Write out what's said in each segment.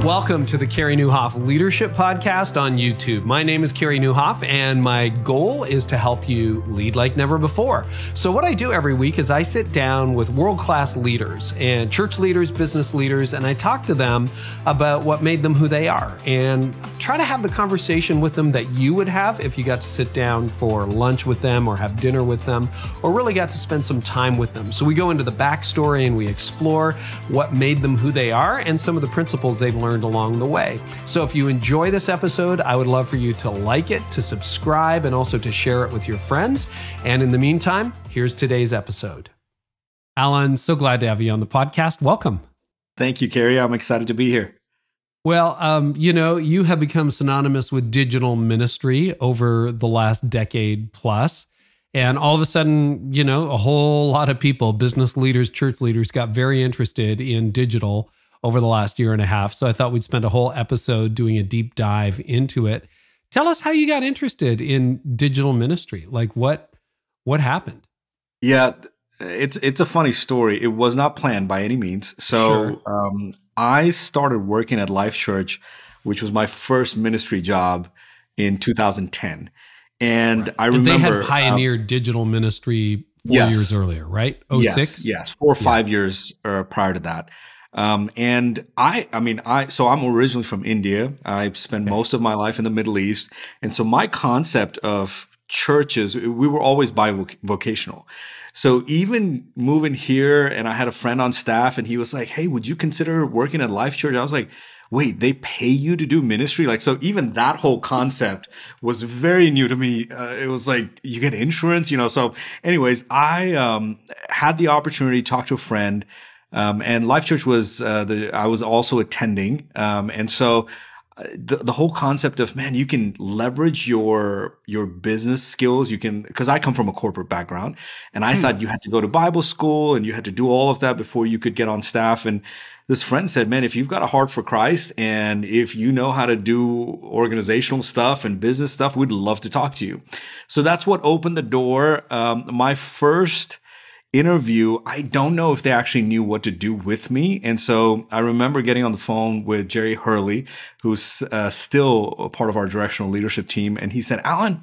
Welcome to the Carey Nieuwhof Leadership Podcast on YouTube. My name is Carey Nieuwhof, and my goal is to help you lead like never before. So what I do every week is I sit down with world-class leaders and church leaders, business leaders, and I talk to them about what made them who they are and try to have the conversation with them that you would have if you got to sit down for lunch with them or have dinner with them or really got to spend some time with them. So we go into the backstory and we explore what made them who they are and some of the principles they've learned along the way. So if you enjoy this episode, I would love for you to like it, to subscribe, and also to share it with your friends. And in the meantime, here's today's episode. Alan, so glad to have you on the podcast. Welcome. Thank you, Carey. I'm excited to be here. Well, you have become synonymous with digital ministry over the last decade plus. And all of a sudden, a whole lot of people, business leaders, church leaders, got very interested in digital over the last year and a half. So I thought we'd spend a whole episode doing a deep dive into it. Tell us how you got interested in digital ministry. Like what happened? Yeah, it's a funny story. It was not planned by any means. So I started working at Life.Church, which was my first ministry job in 2010. And right. I remember they had pioneered digital ministry 4 years earlier, right? 06? Yes, 4 or 5 years prior to that. And so I'm originally from India. I spent most of my life in the Middle East. And so my concept of churches, we were always bivocational. So even moving here, and I had a friend on staff and he was like, hey, would you consider working at Life.Church? I was like, wait, they pay you to do ministry? So even that whole concept was very new to me. It was like, you get insurance, So anyways, I had the opportunity to talk to a friend. And Life.Church was I was also attending, and so the whole concept of you can leverage your business skills. You can, because I come from a corporate background, and I thought you had to go to Bible school and you had to do all of that before you could get on staff. And this friend said, "Man, if you've got a heart for Christ and if you know how to do organizational stuff and business stuff, we'd love to talk to you." So that's what opened the door. My first interview, I don't know if they actually knew what to do with me. And so I remember getting on the phone with Jerry Hurley, who's still a part of our directional leadership team. And he said, Alan,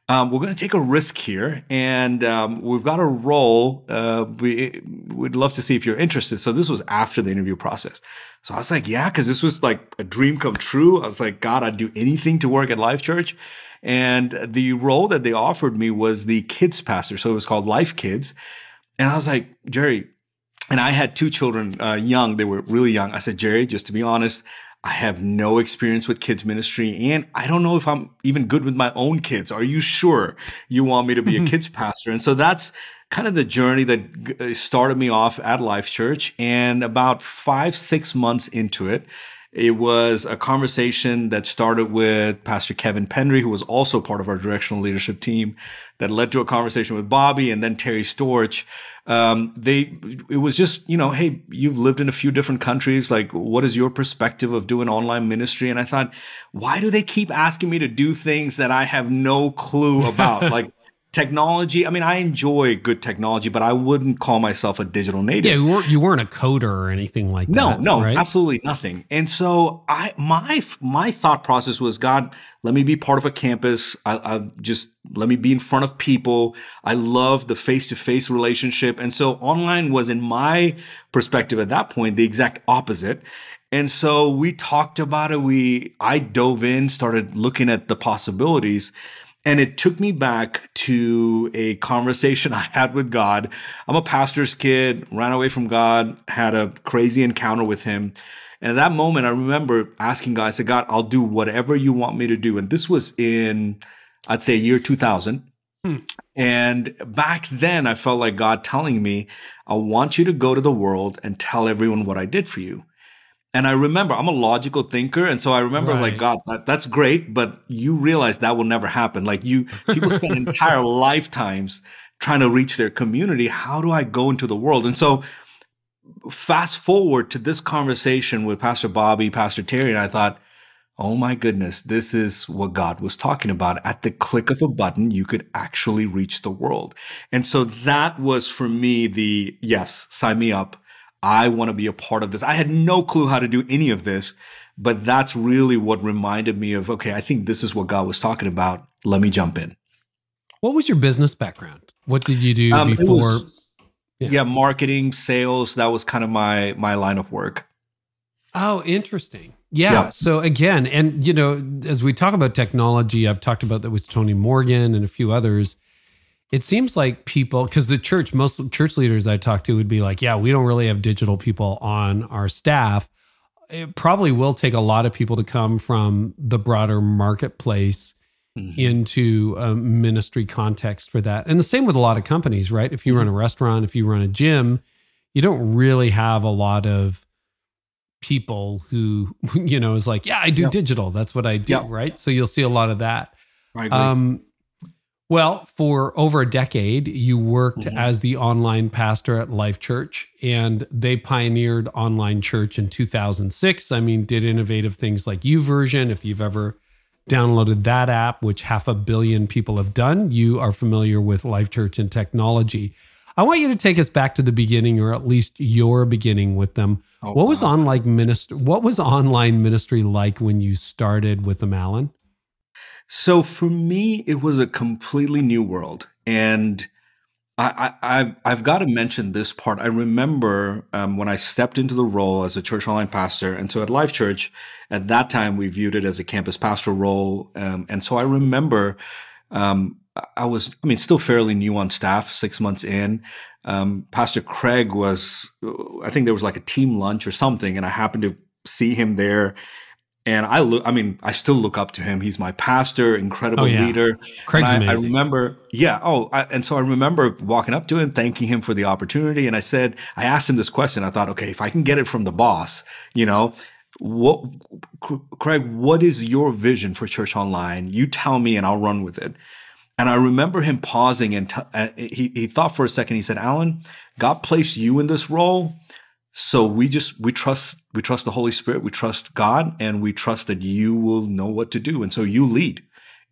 we're going to take a risk here. And we've got a role. We'd love to see if you're interested. So this was after the interview process. So I was like, yeah, because this was like a dream come true. I was like, God, I'd do anything to work at Life.Church. And the role that they offered me was the kids pastor. So it was called Life Kids. And I was like, Jerry, and I had 2 children, young, they were really young. I said, Jerry, just to be honest, I have no experience with kids ministry, and I don't know if I'm even good with my own kids. Are you sure you want me to be a kids pastor? And so that's kind of the journey that started me off at Life.Church. And about 5-6 months into it, it was a conversation that started with Pastor Kevin Pendry, who was also part of our directional leadership team, that led to a conversation with Bobby and then Terry Storch. It was just, hey, you've lived in a few different countries. Like, what is your perspective of doing online ministry? And I thought, why do they keep asking me to do things that I have no clue about? Like, technology. I enjoy good technology, but I wouldn't call myself a digital native. Yeah, you weren't a coder or anything like that. No, right? Absolutely nothing. And so my thought process was, God, let me be part of a campus. I just let me be in front of people. I love the face-to-face relationship. And so online was, in my perspective at that point, the exact opposite. And so we talked about it. I dove in, started looking at the possibilities. And it took me back to a conversation I had with God. I'm a pastor's kid, ran away from God, had a crazy encounter with him. And at that moment, I remember asking God, I said, God, I'll do whatever you want me to do. And this was in, I'd say, year 2000. And back then, I felt like God telling me, I want you to go to the world and tell everyone what I did for you. And I remember, I'm a logical thinker. And so I remember like, God, that's great, but you realize that will never happen. Like people spend entire lifetimes trying to reach their community. How do I go into the world? And so fast forward to this conversation with Pastor Bobby, Pastor Terry, and I thought, oh my goodness, this is what God was talking about. At the click of a button, you could actually reach the world. And so that was for me yes, sign me up. I want to be a part of this. I had no clue how to do any of this, but that's really what reminded me of, okay, I think this is what God was talking about. Let me jump in. What was your business background? What did you do before? It was, marketing, sales. That was kind of my line of work. Oh, interesting. Yeah. So again, and as we talk about technology, I've talked about that with Tony Morgan and a few others. It seems like people, because most church leaders I talk to would be like, yeah, we don't really have digital people on our staff. It probably will take a lot of people to come from the broader marketplace into a ministry context for that. And the same with a lot of companies, right? If you run a restaurant, if you run a gym, you don't really have a lot of people who, is like, yeah, I do digital. That's what I do, right? So you'll see a lot of that. I agree. Well, for over a decade, you worked as the online pastor at Life.Church, and they pioneered online church in 2006. I mean, did innovative things like YouVersion. If you've ever downloaded that app, which 500 million people have done, you are familiar with Life.Church and technology. I want you to take us back to the beginning, or at least your beginning with them. What was online ministry like when you started with them, Alan? So for me, it was a completely new world. And I've got to mention this part. I remember when I stepped into the role as a church online pastor. And so at Life.Church, at that time, we viewed it as a campus pastor role. And so I remember I was still fairly new on staff, 6 months in. Pastor Craig I think there was like a team lunch or something, and I happened to see him there. And I still look up to him. He's my pastor, incredible leader. Craig's amazing. I remember, and so I remember walking up to him, thanking him for the opportunity. And I asked him this question. I thought, okay, if I can get it from the boss, Craig, what is your vision for Church Online? You tell me and I'll run with it. And I remember him pausing and he thought for a second. He said, Alan, God placed you in this role. So we trust the Holy Spirit, we trust God, and we trust that you will know what to do. And so you lead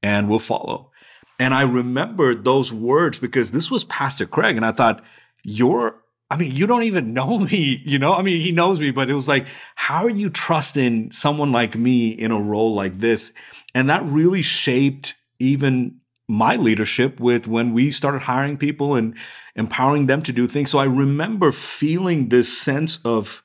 and we'll follow. And I remember those words because this was Pastor Craig. And I thought, you don't even know me, he knows me, but it was like, how are you trusting someone like me in a role like this? And that really shaped even my leadership with when we started hiring people and empowering them to do things. So I remember feeling this sense of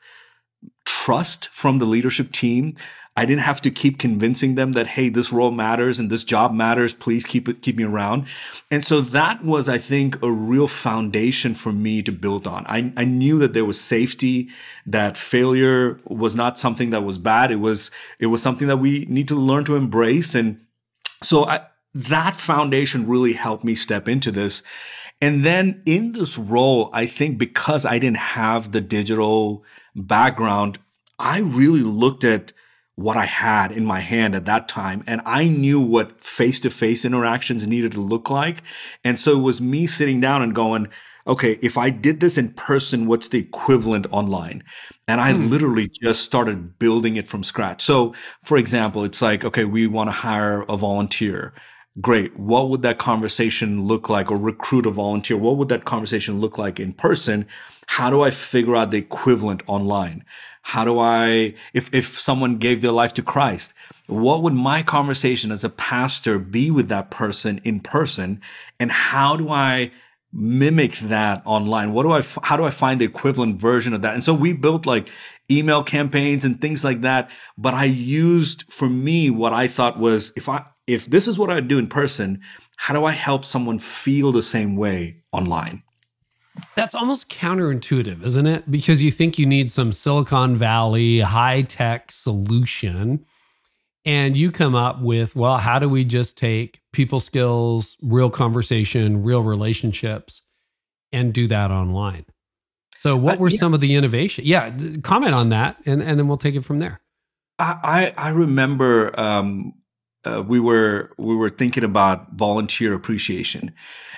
trust from the leadership team. I didn't have to keep convincing them that, hey, this role matters and this job matters. Please keep me around. And so that was, I think, a real foundation for me to build on. I knew that there was safety, that failure was not something that was bad. It was something that we need to learn to embrace. And so that foundation really helped me step into this. And then in this role, I think because I didn't have the digital background, I really looked at what I had in my hand at that time. And I knew what face-to-face interactions needed to look like. And so it was me sitting down and going, okay, if I did this in person, what's the equivalent online? And I literally just started building it from scratch. So for example, it's like, okay, we want to hire a volunteer. Great. What would that conversation look like, or recruit a volunteer? What would that conversation look like in person? How do I figure out the equivalent online? How do if someone gave their life to Christ, what would my conversation as a pastor be with that person in person? And how do I mimic that online? How do I find the equivalent version of that? And so we built like email campaigns and things like that. But I used, for me, what I thought was, if this is what I do in person, how do I help someone feel the same way online? That's almost counterintuitive, isn't it? Because you think you need some Silicon Valley high-tech solution, and you come up with, well, how do we just take people skills, real conversation, real relationships, and do that online? So what were some of the innovation? Yeah, comment on that, and then we'll take it from there. I remember we were thinking about volunteer appreciation.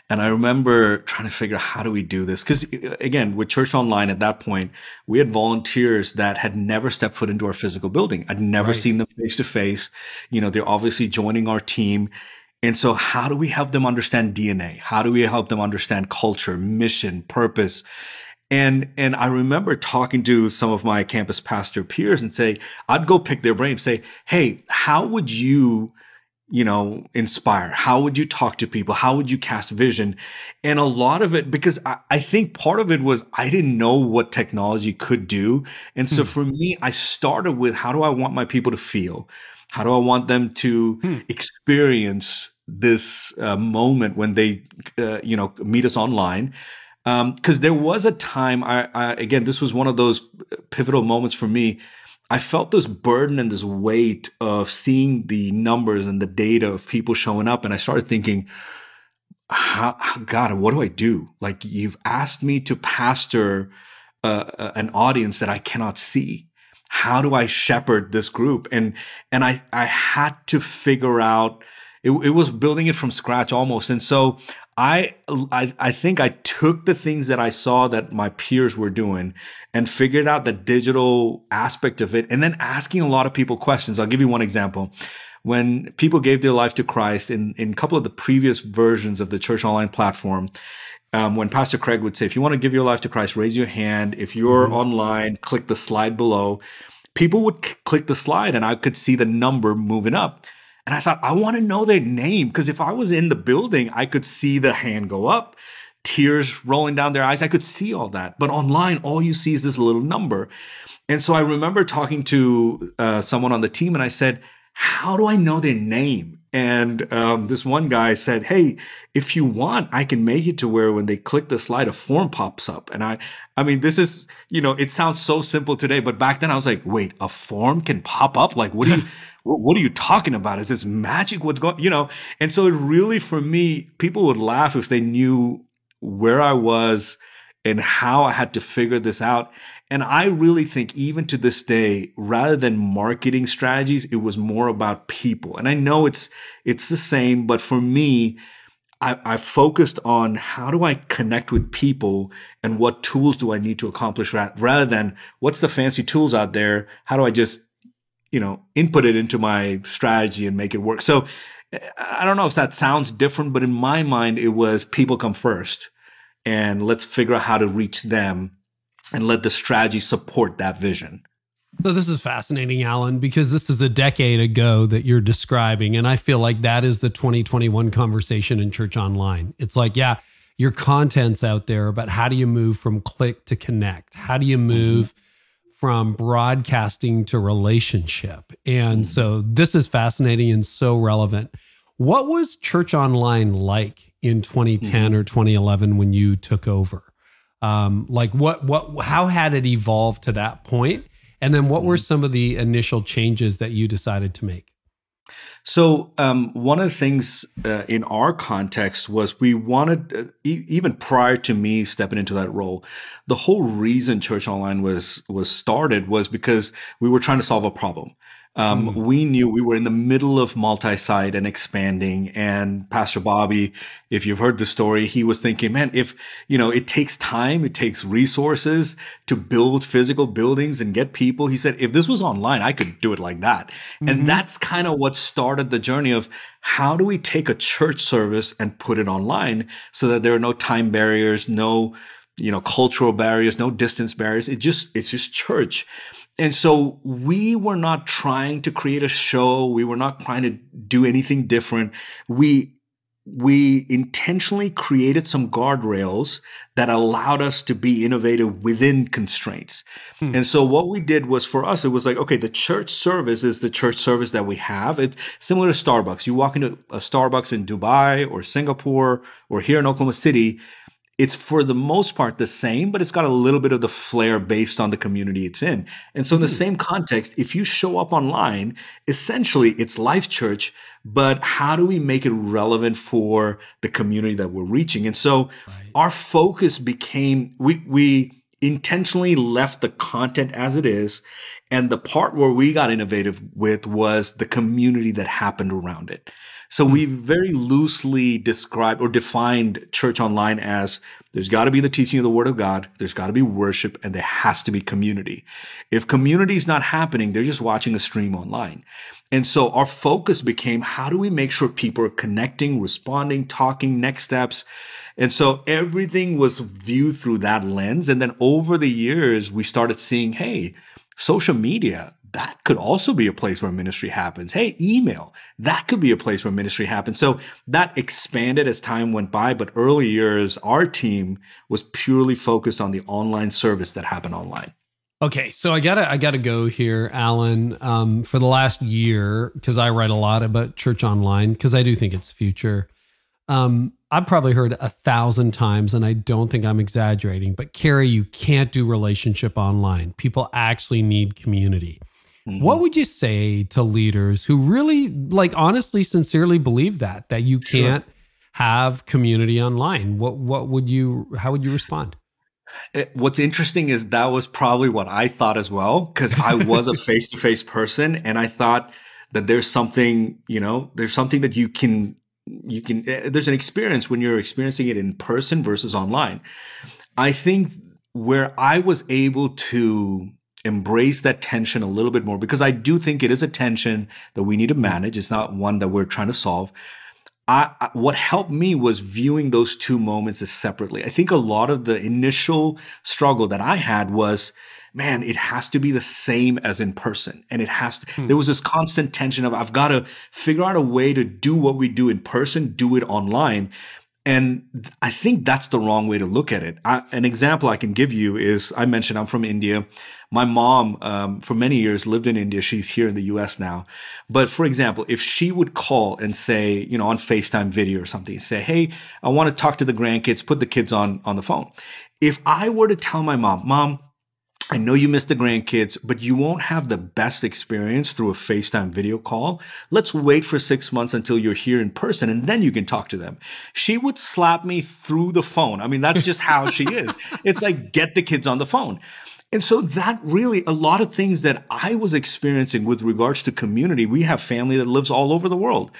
And I remember trying to figure out, how do we do this? Because again, with Church Online at that point, we had volunteers that had never stepped foot into our physical building. I'd never seen them face to face. They're obviously joining our team. And so how do we help them understand DNA? How do we help them understand culture, mission, purpose? And I remember talking to some of my campus pastor peers and say, I'd go pick their brain and say, hey, how would you inspire? How would you talk to people? How would you cast vision? And a lot of it, because I think part of it was I didn't know what technology could do. And so for me, I started with, how do I want my people to feel? How do I want them to experience this moment when they, meet us online? Because there was a time, again, this was one of those pivotal moments for me. I felt this burden and this weight of seeing the numbers and the data of people showing up. And I started thinking, God, what do I do? Like, you've asked me to pastor an audience that I cannot see. How do I shepherd this group? And I had to figure out, it was building it from scratch almost. And so I think I took the things that I saw that my peers were doing and figured out the digital aspect of it, and then asking a lot of people questions. I'll give you one example. When people gave their life to Christ in a couple of the previous versions of the Church Online platform, when Pastor Craig would say, if you want to give your life to Christ, raise your hand. If you're online, click the slide below. People would click the slide and I could see the number moving up. And I thought, I want to know their name, because if I was in the building, I could see the hand go up, tears rolling down their eyes. I could see all that. But online, all you see is this little number. And so I remember talking to someone on the team, and I said, how do I know their name? And this one guy said, hey, if you want, I can make it to where when they click the slide, a form pops up. And I mean, this is, it sounds so simple today, but back then I was like, wait, a form can pop up? Like, what are you talking about? Is this magic? What's going, And so it really, for me, people would laugh if they knew where I was and how I had to figure this out. And I really think, even to this day, rather than marketing strategies, it was more about people. And I know it's the same, but for me, I focused on how do I connect with people and what tools do I need to accomplish, rather than what's the fancy tools out there? How do I just, input it into my strategy and make it work? So I don't know if that sounds different, but in my mind, it was people come first, and let's figure out how to reach them and let the strategy support that vision. So this is fascinating, Alan, because this is a decade ago that you're describing. And I feel like that is the 2021 conversation in Church Online. It's like, yeah, your content's out there, but how do you move from click to connect? How do you move from broadcasting to relationship? And so this is fascinating and so relevant. What was Church Online like in 2010 or 2011 when you took over? How had it evolved to that point? And then what were some of the initial changes that you decided to make? So one of the things in our context was we wanted, even prior to me stepping into that role, the whole reason Church Online was started was because we were trying to solve a problem. We knew we were in the middle of multi-site and expanding. And Pastor Bobby, if you've heard the story, he was thinking, man, if, it takes time, it takes resources to build physical buildings and get people. He said, if this was online, I could do it like that. And that's kind of what started the journey of how do we take a church service and put it online so that there are no time barriers, no, cultural barriers, no distance barriers. It's just church. And so we were not trying to create a show. We were not trying to do anything different. We intentionally created some guardrails that allowed us to be innovative within constraints. And so what we did was, for us, it was like, okay, the church service is the church service that we have. It's similar to Starbucks. You walk into a Starbucks in Dubai or Singapore or here in Oklahoma City, it's for the most part the same, but it's got a little bit of the flair based on the community it's in. And so in the same context, if you show up online, essentially it's Life.Church, but how do we make it relevant for the community that we're reaching? And so our focus became, we intentionally left the content as it is. And the part where we got innovative with was the community that happened around it. So we very loosely described or defined Church Online as there's got to be the teaching of the Word of God, there's got to be worship, and there has to be community. If community is not happening, they're just watching a stream online. And so our focus became, how do we make sure people are connecting, responding, talking, next steps? And so everything was viewed through that lens. And then over the years, we started seeing, hey, social media, that could also be a place where ministry happens. Hey, email, that could be a place where ministry happens. So that expanded as time went by. But early years, our team was purely focused on the online service that happened online. Okay, so I gotta go here, Alan. For the last year, because I write a lot about church online, because I do think it's future. I've probably heard 1,000 times, and I don't think I'm exaggerating, but Carey, you can't do relationship online. People actually need community. Mm-hmm. What would you say to leaders who really, like, honestly, sincerely believe that you can't have community online? How would you respond? What's interesting is that was probably what I thought as well, because I was a face-to-face person, and I thought that there's something that you can, there's an experience when you're experiencing it in person versus online. I think where I was able to embrace that tension a little bit more, because I do think it is a tension that we need to manage. It's not one that we're trying to solve. What helped me was viewing those two moments as separately. I think a lot of the initial struggle that I had was, man, it has to be the same as in person. And it has to, there was this constant tension of, I've got to figure out a way to do what we do in person, do it online. And I think that's the wrong way to look at it. An example I can give you is, I mentioned I'm from India. My mom, for many years, lived in India. She's here in the US now. But for example, if she would call and say, on FaceTime video or something, say, hey, I want to talk to the grandkids, put the kids on the phone. If I were to tell my mom, I know you miss the grandkids, but you won't have the best experience through a FaceTime video call. Let's wait for 6 months until you're here in person, and then you can talk to them. She would slap me through the phone. I mean, that's just how she is. It's like, get the kids on the phone. And so that really, a lot of things that I was experiencing with regards to community, we have family that lives all over the world.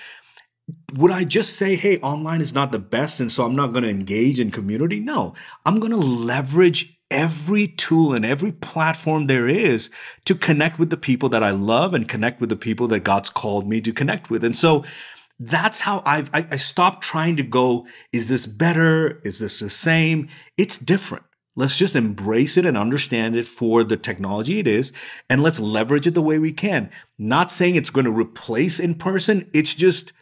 Would I just say, hey, online is not the best, and so I'm not going to engage in community? No, I'm going to leverage every tool and every platform there is to connect with the people that I love and connect with the people that God's called me to connect with. And so that's how I stopped trying to go, is this better? Is this the same? It's different. Let's just embrace it and understand it for the technology it is, and let's leverage it the way we can. Not saying it's going to replace in person. It's just,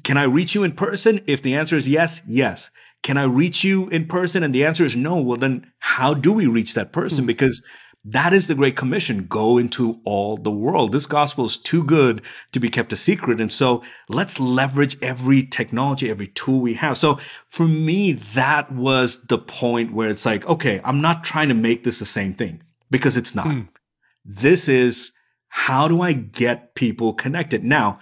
can I reach you in person? If the answer is yes, yes. Can I reach you in person? And the answer is no. Well, then how do we reach that person? Because that is the Great Commission. Go into all the world. This gospel is too good to be kept a secret. And so let's leverage every technology, every tool we have. So for me, that was the point where it's like, okay, I'm not trying to make this the same thing, because it's not. This is, how do I get people connected? Now,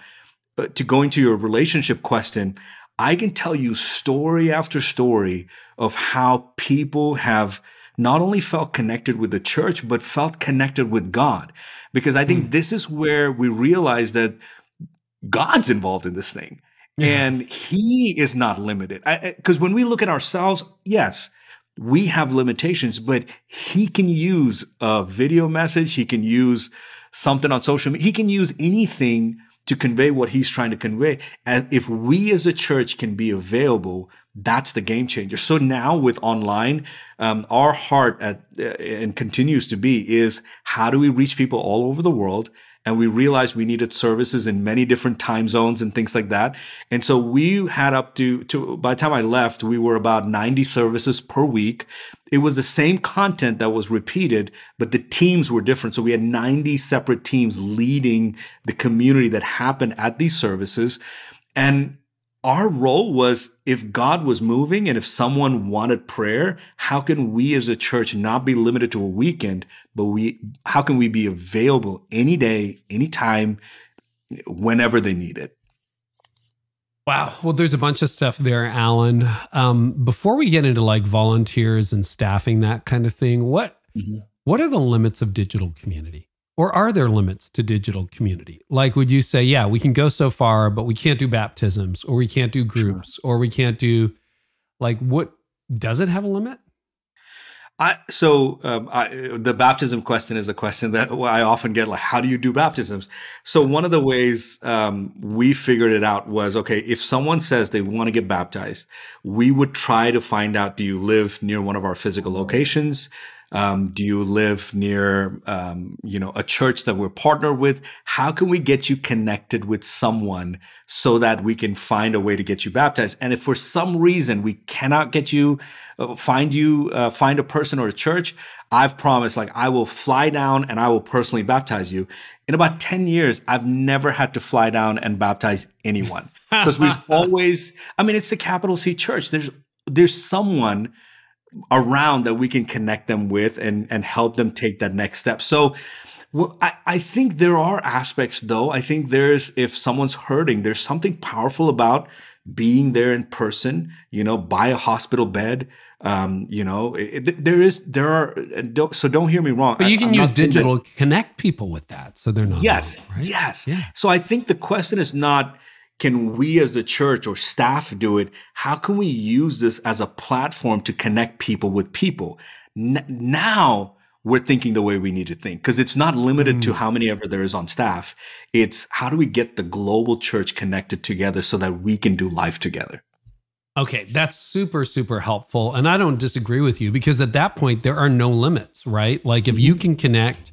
to go into your relationship question, I can tell you story after story of how people have not only felt connected with the church, but felt connected with God. Because I think this is where we realize that God's involved in this thing. And he is not limited. Because when we look at ourselves, yes, we have limitations, but he can use a video message. He can use something on social media. He can use anything to convey what he's trying to convey. And if we as a church can be available, that's the game changer. So now with online, our heart and continues to be is, how do we reach people all over the world? And we realized we needed services in many different time zones and things like that. And so we had up to by the time I left, we were about 90 services per week. It was the same content that was repeated, but the teams were different. So we had 90 separate teams leading the community that happened at these services. And our role was, if God was moving and if someone wanted prayer, how can we as a church not be limited to a weekend, but how can we be available any day, anytime, whenever they need it? Wow. Well, there's a bunch of stuff there, Alan. Before we get into like volunteers and staffing, that kind of thing, what are the limits of digital community? Or are there limits to digital community? Like, would you say, yeah, we can go so far, but we can't do baptisms, or we can't do groups, or we can't do, like, what, does it have a limit? The baptism question is a question that I often get, like, how do you do baptisms? So one of the ways we figured it out was, okay, if someone says they want to get baptized, we would try to find out, do you live near one of our physical locations? Do you live near, a church that we're partnered with? How can we get you connected with someone so that we can find a way to get you baptized? And if for some reason we cannot get you, find a person or a church, I've promised, like, I will fly down and I will personally baptize you. In about 10 years, I've never had to fly down and baptize anyone because we've always, it's the capital C church. There's someone around that we can connect them with and help them take that next step. So I think there are aspects, though. I think if someone's hurting, there's something powerful about being there in person, by a hospital bed. So don't hear me wrong. But you can use digital to connect people with that. So they're not. Yes. Alone, right? Yes. Yeah. So I think the question is not, can we as the church or staff do it? How can we use this as a platform to connect people with people? Now we're thinking the way we need to think, because it's not limited to how many ever there is on staff. It's how do we get the global church connected together so that we can do life together? Okay, that's super, super helpful. And I don't disagree with you, because at that point, there are no limits, right? Like if you can connect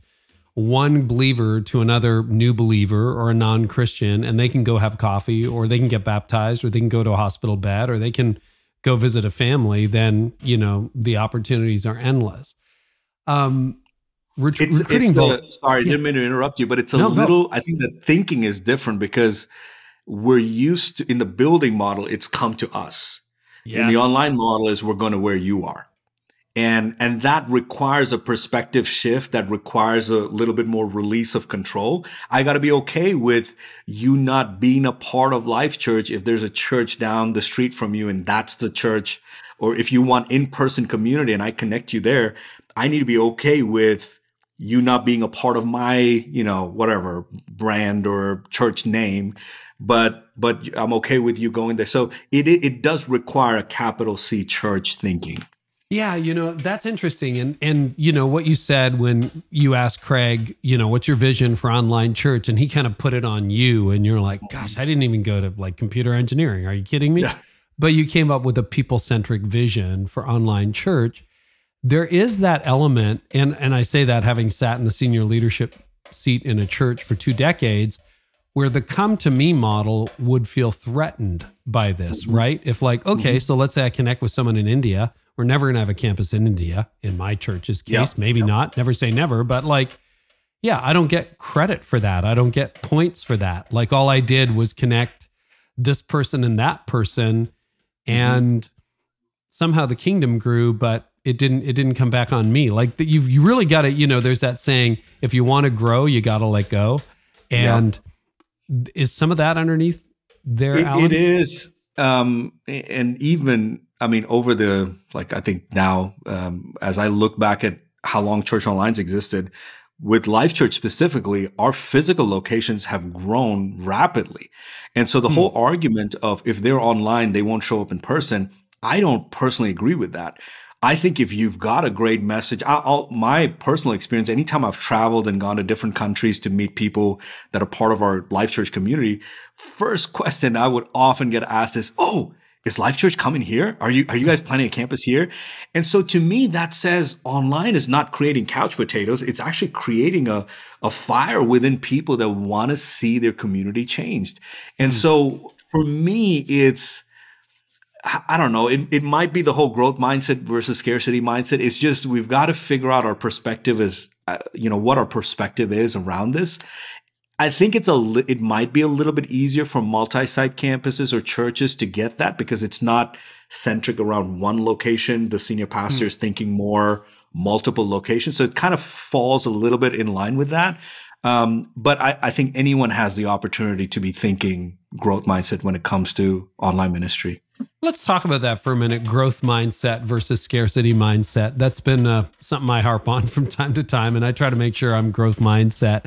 one believer to another new believer or a non-Christian, and they can go have coffee, or they can get baptized, or they can go to a hospital bed, or they can go visit a family, then, the opportunities are endless. Sorry, didn't mean to interrupt you, but it's I think the thinking is different because we're used to, in the building model, it's come to us. Yes. In the online model is we're going to where you are. And that requires a perspective shift, that requires a little bit more release of control. I got to be okay with you not being a part of Life.Church if there's a church down the street from you and that's the church. Or if you want in-person community and I connect you there, I need to be okay with you not being a part of my, whatever brand or church name. But I'm okay with you going there. So it does require a capital C church thinking. Yeah, that's interesting. And what you said when you asked Craig, what's your vision for online church? And he kind of put it on you and you're like, gosh, I didn't even go to like computer engineering. Are you kidding me? Yeah. But you came up with a people-centric vision for online church. There is that element, and I say that having sat in the senior leadership seat in a church for 2 decades, where the come to me model would feel threatened by this, right? If like, okay, so let's say I connect with someone in India. We're never going to have a campus in India in my church's case. Maybe not. Never say never. But like, yeah, I don't get credit for that. I don't get points for that. Like all I did was connect this person and that person, and somehow the kingdom grew, but it didn't come back on me. Like you really got to, there's that saying, if you want to grow, you got to let go. And is some of that underneath there, Alan? It is. And even, over the, I think now, as I look back at how long Church Online's existed, with Life.Church specifically, our physical locations have grown rapidly. And so the whole argument of if they're online, they won't show up in person, I don't personally agree with that. I think if you've got a great message, my personal experience, anytime I've traveled and gone to different countries to meet people that are part of our Life.Church community, first question I would often get asked is, is Life.Church coming here? Are you guys planning a campus here? And so to me, that says online is not creating couch potatoes. It's actually creating a fire within people that want to see their community changed. And so for me, it's, I don't know, it might be the whole growth mindset versus scarcity mindset. It's just, we've got to figure out our perspective is, what our perspective is around this. I think it might be a little bit easier for multi-site campuses or churches to get that because it's not centric around one location. The senior pastor is thinking more multiple locations. So it kind of falls a little bit in line with that. But I think anyone has the opportunity to be thinking growth mindset when it comes to online ministry. Let's talk about that for a minute, growth mindset versus scarcity mindset. That's been something I harp on from time to time, and I try to make sure I'm growth mindset.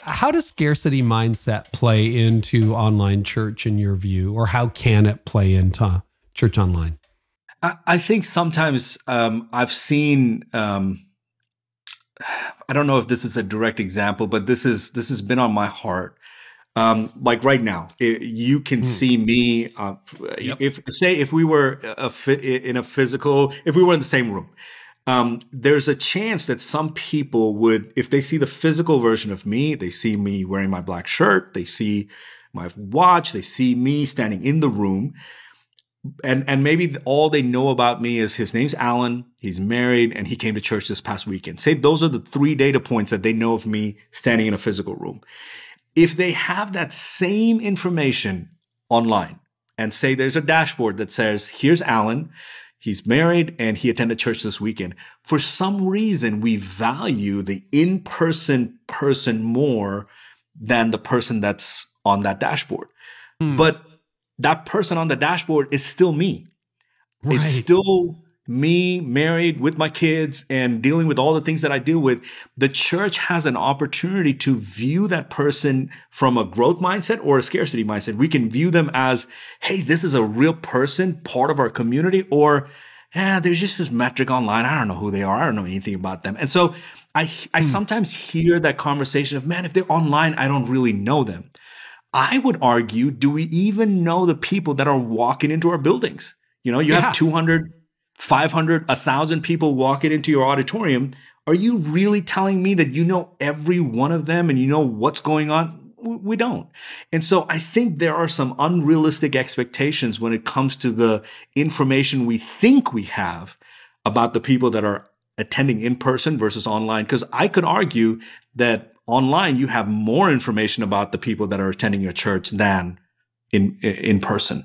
How does scarcity mindset play into online church in your view, or how can it play into church online? I think sometimes I've seen. I don't know if this is a direct example, but this has been on my heart. Like right now, you can see me. Yep. If we were in a physical, if we were in the same room, there's a chance that some people would, if they see the physical version of me, they see me wearing my black shirt, they see my watch, they see me standing in the room. And maybe all they know about me is his name's Alan, he's married, and he came to church this past weekend. Say those are the 3 data points that they know of me standing in a physical room. If they have that same information online and say there's a dashboard that says, here's Alan, he's married, and he attended church this weekend. For some reason, we value the in-person person more than the person that's on that dashboard. But that person on the dashboard is still me. Right. It's still me, married with my kids and dealing with all the things that I deal with. The church has an opportunity to view that person from a growth mindset or a scarcity mindset. We can view them as, hey, this is a real person, part of our community, or there's just this metric online. I don't know who they are. I don't know anything about them. And so I sometimes hear that conversation of, man, if they're online, I don't really know them. I would argue, do we even know the people that are walking into our buildings? You know, you have 200, 500, 1,000 people walking into your auditorium. Are you really telling me that you know every one of them and you know what's going on? We don't. And so I think there are some unrealistic expectations when it comes to the information we think we have about the people that are attending in person versus online. Because I could argue that online, you have more information about the people that are attending your church than in person.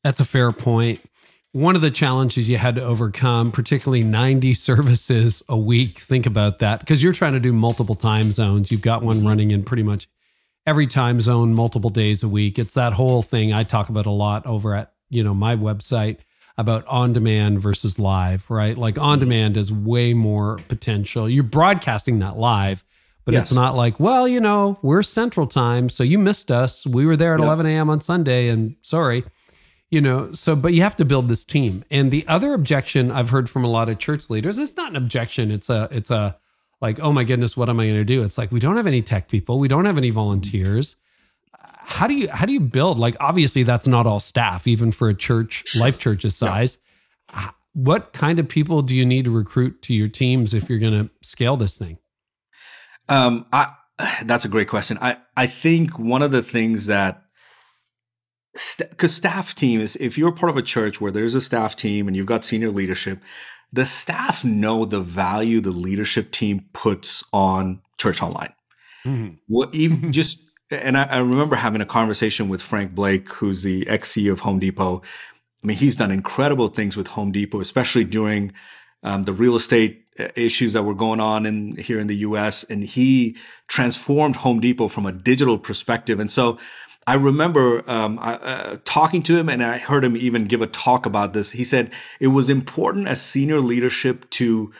That's a fair point. One of the challenges you had to overcome, particularly 90 services a week, think about that, because you're trying to do multiple time zones. You've got one running in pretty much every time zone, multiple days a week. It's that whole thing I talk about a lot over at, my website about on-demand versus live, right? Like on-demand is way more potential. You're broadcasting that live, but It's not like, well, we're Central Time, so you missed us. We were there at 11 a.m. on Sunday, and sorry, but you have to build this team. And the other objection I've heard from a lot of church leaders, it's not an objection. It's a like, oh my goodness, what am I going to do? It's like, we don't have any tech people. We don't have any volunteers. How do you build? Like, obviously that's not all staff, even for a church, Life.Church's size. Yeah. What kind of people do you need to recruit to your teams if you're going to scale this thing? That's a great question. I think one of the things that, because staff team is, if you're part of a church where there's a staff team and you've got senior leadership, the staff know the value the leadership team puts on church online. Mm-hmm. Well, even just, and I remember having a conversation with Frank Blake, who's the ex-CEO of Home Depot. I mean, he's done incredible things with Home Depot, especially during the real estate issues that were going on here in the US. And he transformed Home Depot from a digital perspective. And so I remember talking to him, and I heard him even give a talk about this. He said it was important as senior leadership to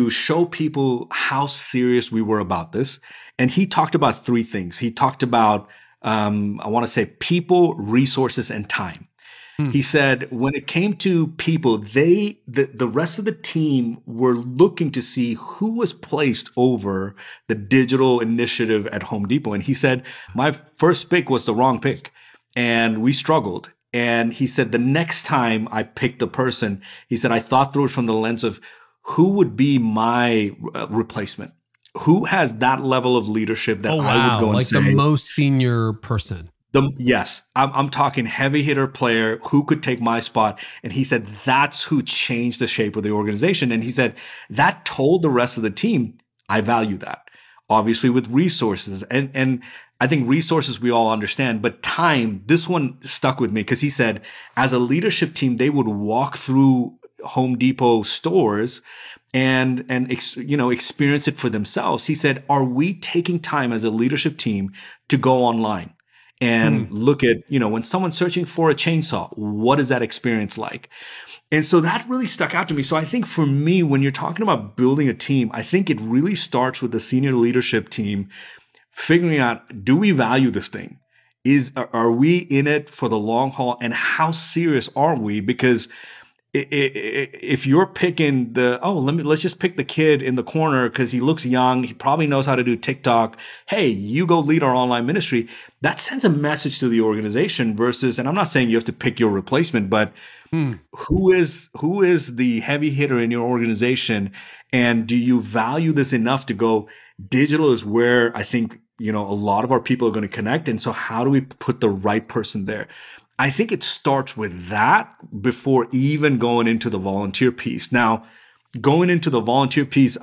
show people how serious we were about this. And he talked about 3 things. He talked about, I want to say, people, resources, and time. He said when it came to people, the rest of the team were looking to see who was placed over the digital initiative at Home Depot. And he said, my first pick was the wrong pick and we struggled. And he said, the next time I picked the person, he said, I thought through it from the lens of who would be my replacement? Who has that level of leadership that I would go and say. Like the most senior person. Yes, I'm talking heavy hitter player who could take my spot. And he said, that's who changed the shape of the organization. And he said, that told the rest of the team, I value that. Obviously with resources and I think resources we all understand, but time, this one stuck with me because he said, as a leadership team, they would walk through Home Depot stores and experience it for themselves. He said, are we taking time as a leadership team to go online? And look at, when someone's searching for a chainsaw, what is that experience like? And so that really stuck out to me. So I think for me, when you're talking about building a team, I think it really starts with the senior leadership team figuring out, do we value this thing? Are we in it for the long haul? And how serious are we? Because if you're picking let's just pick the kid in the corner because he looks young, he probably knows how to do TikTok. Hey, you go lead our online ministry. That sends a message to the organization versus, and I'm not saying you have to pick your replacement, but who is the heavy hitter in your organization? And do you value this enough to go, digital is where I think, a lot of our people are going to connect. And so how do we put the right person there? I think it starts with that before even going into the volunteer piece. Now, going into the volunteer piece,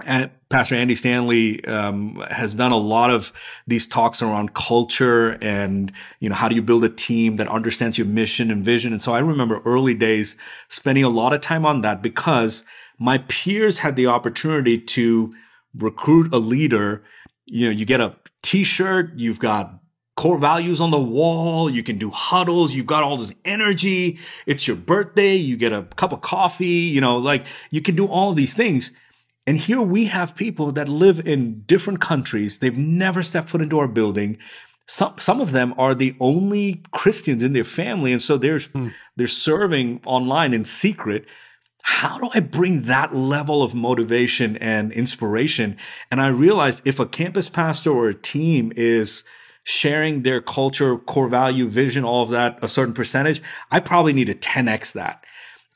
and Pastor Andy Stanley has done a lot of these talks around culture and, how do you build a team that understands your mission and vision. And so I remember early days spending a lot of time on that because my peers had the opportunity to recruit a leader. You get a t-shirt, you've got core values on the wall, you can do huddles, you've got all this energy, it's your birthday, you get a cup of coffee, you can do all these things. And here we have people that live in different countries. They've never stepped foot into our building. Some of them are the only Christians in their family. And so they're serving online in secret. How do I bring that level of motivation and inspiration? And I realized if a campus pastor or a team is sharing their culture, core value, vision, all of that, a certain percentage, I probably need to 10x that.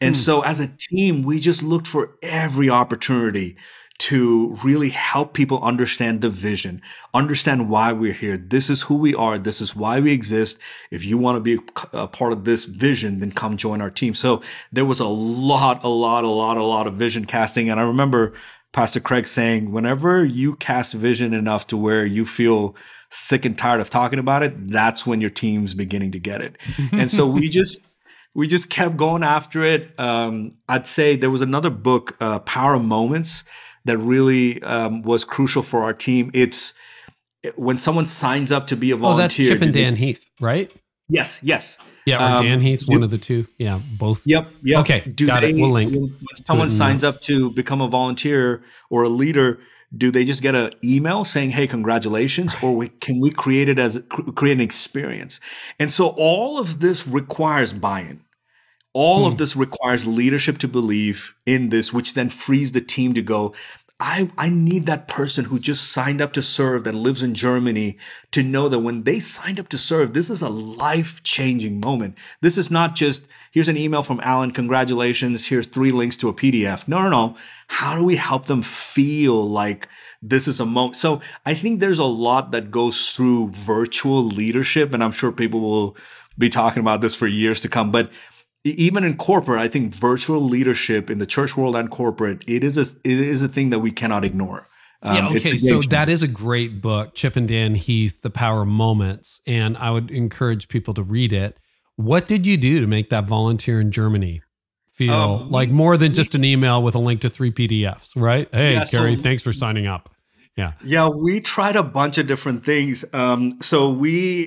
And so as a team, we just looked for every opportunity to really help people understand the vision, understand why we're here. This is who we are. This is why we exist. If you want to be a part of this vision, then come join our team. So there was a lot of vision casting. And I remember Pastor Craig saying, whenever you cast vision enough to where you feel sick and tired of talking about it, that's when your team's beginning to get it. And so we just kept going after it. I'd say there was another book, Power of Moments, that really was crucial for our team. It's when someone signs up to be a volunteer. Oh, that's Chip and Dan Heath, right? Yes. Yeah, or Dan Heath, one of the two. Yeah, both. Yep. Okay, got it. We'll link. When someone signs up to become a volunteer or a leader, do they just get an email saying, hey, congratulations? Or can we create an experience? And so all of this requires buy-in. All of this requires leadership to believe in this, which then frees the team to go, I need that person who just signed up to serve that lives in Germany to know that when they signed up to serve, this is a life-changing moment. This is not just, here's an email from Alan, congratulations, here's 3 links to a PDF. No. How do we help them feel like this is a moment? So I think there's a lot that goes through virtual leadership, and I'm sure people will be talking about this for years to come. But even in corporate, I think virtual leadership in the church world and corporate, it is a thing that we cannot ignore. So that is a great book, Chip and Dan Heath, The Power of Moments, and I would encourage people to read it. What did you do to make that volunteer in Germany feel like more than just an email with a link to 3 PDFs, right? Hey, Carey, thanks for signing up. Yeah, we tried a bunch of different things. So we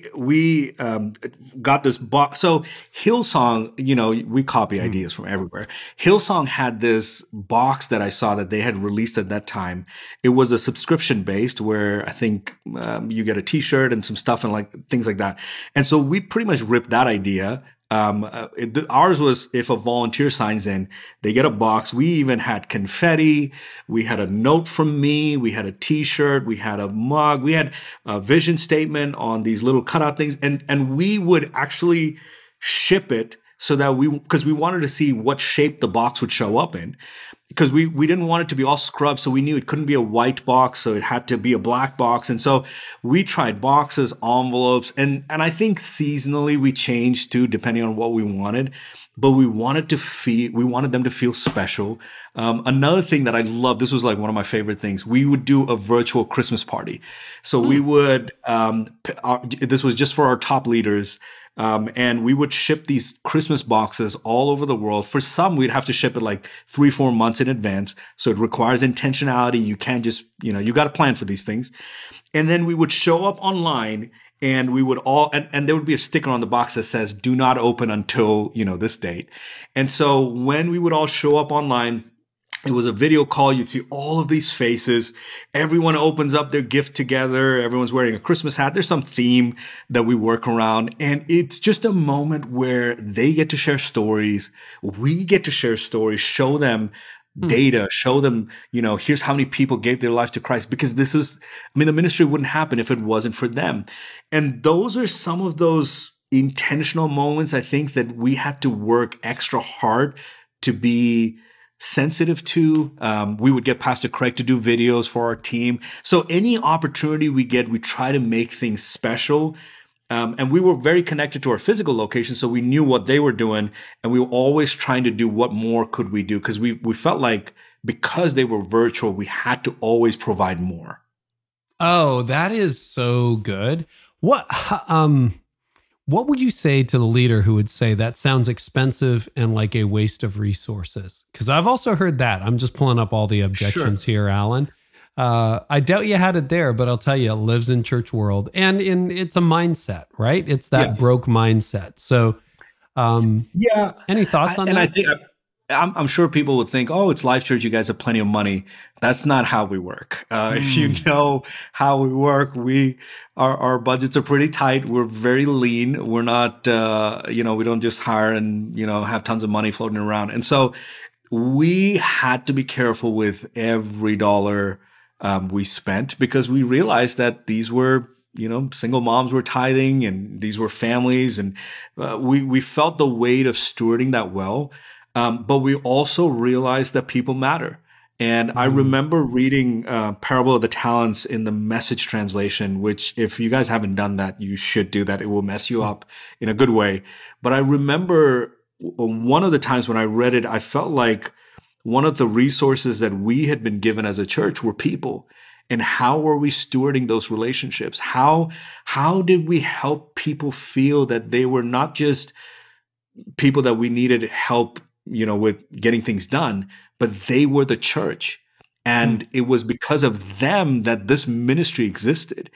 got this box. So Hillsong, we copy ideas from everywhere. Hillsong had this box that I saw that they had released at that time. It was a subscription based where I think you get a t-shirt and some stuff and things like that. And so we pretty much ripped that idea. Ours was if a volunteer signs in, they get a box. We even had confetti. We had a note from me. We had a t-shirt. We had a mug. We had a vision statement on these little cutout things. And we would actually ship it so that because we wanted to see what shape the box would show up in. Because we didn't want it to be all scrubbed, so we knew it couldn't be a white box, so it had to be a black box. And so we tried boxes, envelopes, and I think seasonally we changed too, depending on what we wanted. But we wanted them to feel special. Another thing that I love, this was like one of my favorite things, we would do a virtual Christmas party. So we would, this was just for our top leaders. And we would ship these Christmas boxes all over the world. For some, we'd have to ship it like 3-4 months in advance. So it requires intentionality. You can't just, you got to plan for these things. And then we would show up online and we would and there would be a sticker on the box that says, do not open until, this date. And so when we would all show up online, It was a video call. You'd see all of these faces. Everyone opens up their gift together. Everyone's wearing a Christmas hat. There's some theme that we work around. And it's just a moment where they get to share stories. We get to share stories, show them data, show them, here's how many people gave their life to Christ, because the ministry wouldn't happen if it wasn't for them. And those are some of those intentional moments, I think, that we had to work extra hard to be sensitive to. We would get Pastor Craig to do videos for our team. So any opportunity we get, we try to make things special. And we were very connected to our physical location, so we knew what they were doing, and we were always trying to do what more could we do, because we felt like because they were virtual, we had to always provide more. Oh, that is so good. What would you say to the leader who would say that sounds expensive and like a waste of resources? Because I've also heard that. I'm just pulling up all the objections here, Alan. I doubt you had it there, but I'll tell you, it lives in church world, and it's a mindset, right? It's that broke mindset. So, any thoughts on that? And I think I'm sure people would think, oh, it's Life.Church. You guys have plenty of money. That's not how we work. If you know how we work, our budgets are pretty tight. We're very lean. We're not, we don't just hire and, have tons of money floating around. And so we had to be careful with every dollar we spent, because we realized that these were, single moms were tithing, and these were families. And we felt the weight of stewarding that well. But we also realized that people matter. And I remember reading Parable of the Talents in the Message translation, which if you guys haven't done that, you should do that. It will mess you up in a good way. But I remember one of the times when I read it, I felt like one of the resources that we had been given as a church were people. And how were we stewarding those relationships? How did we help people feel that they were not just people that we needed help with getting things done, but they were the church. And it was because of them that this ministry existed.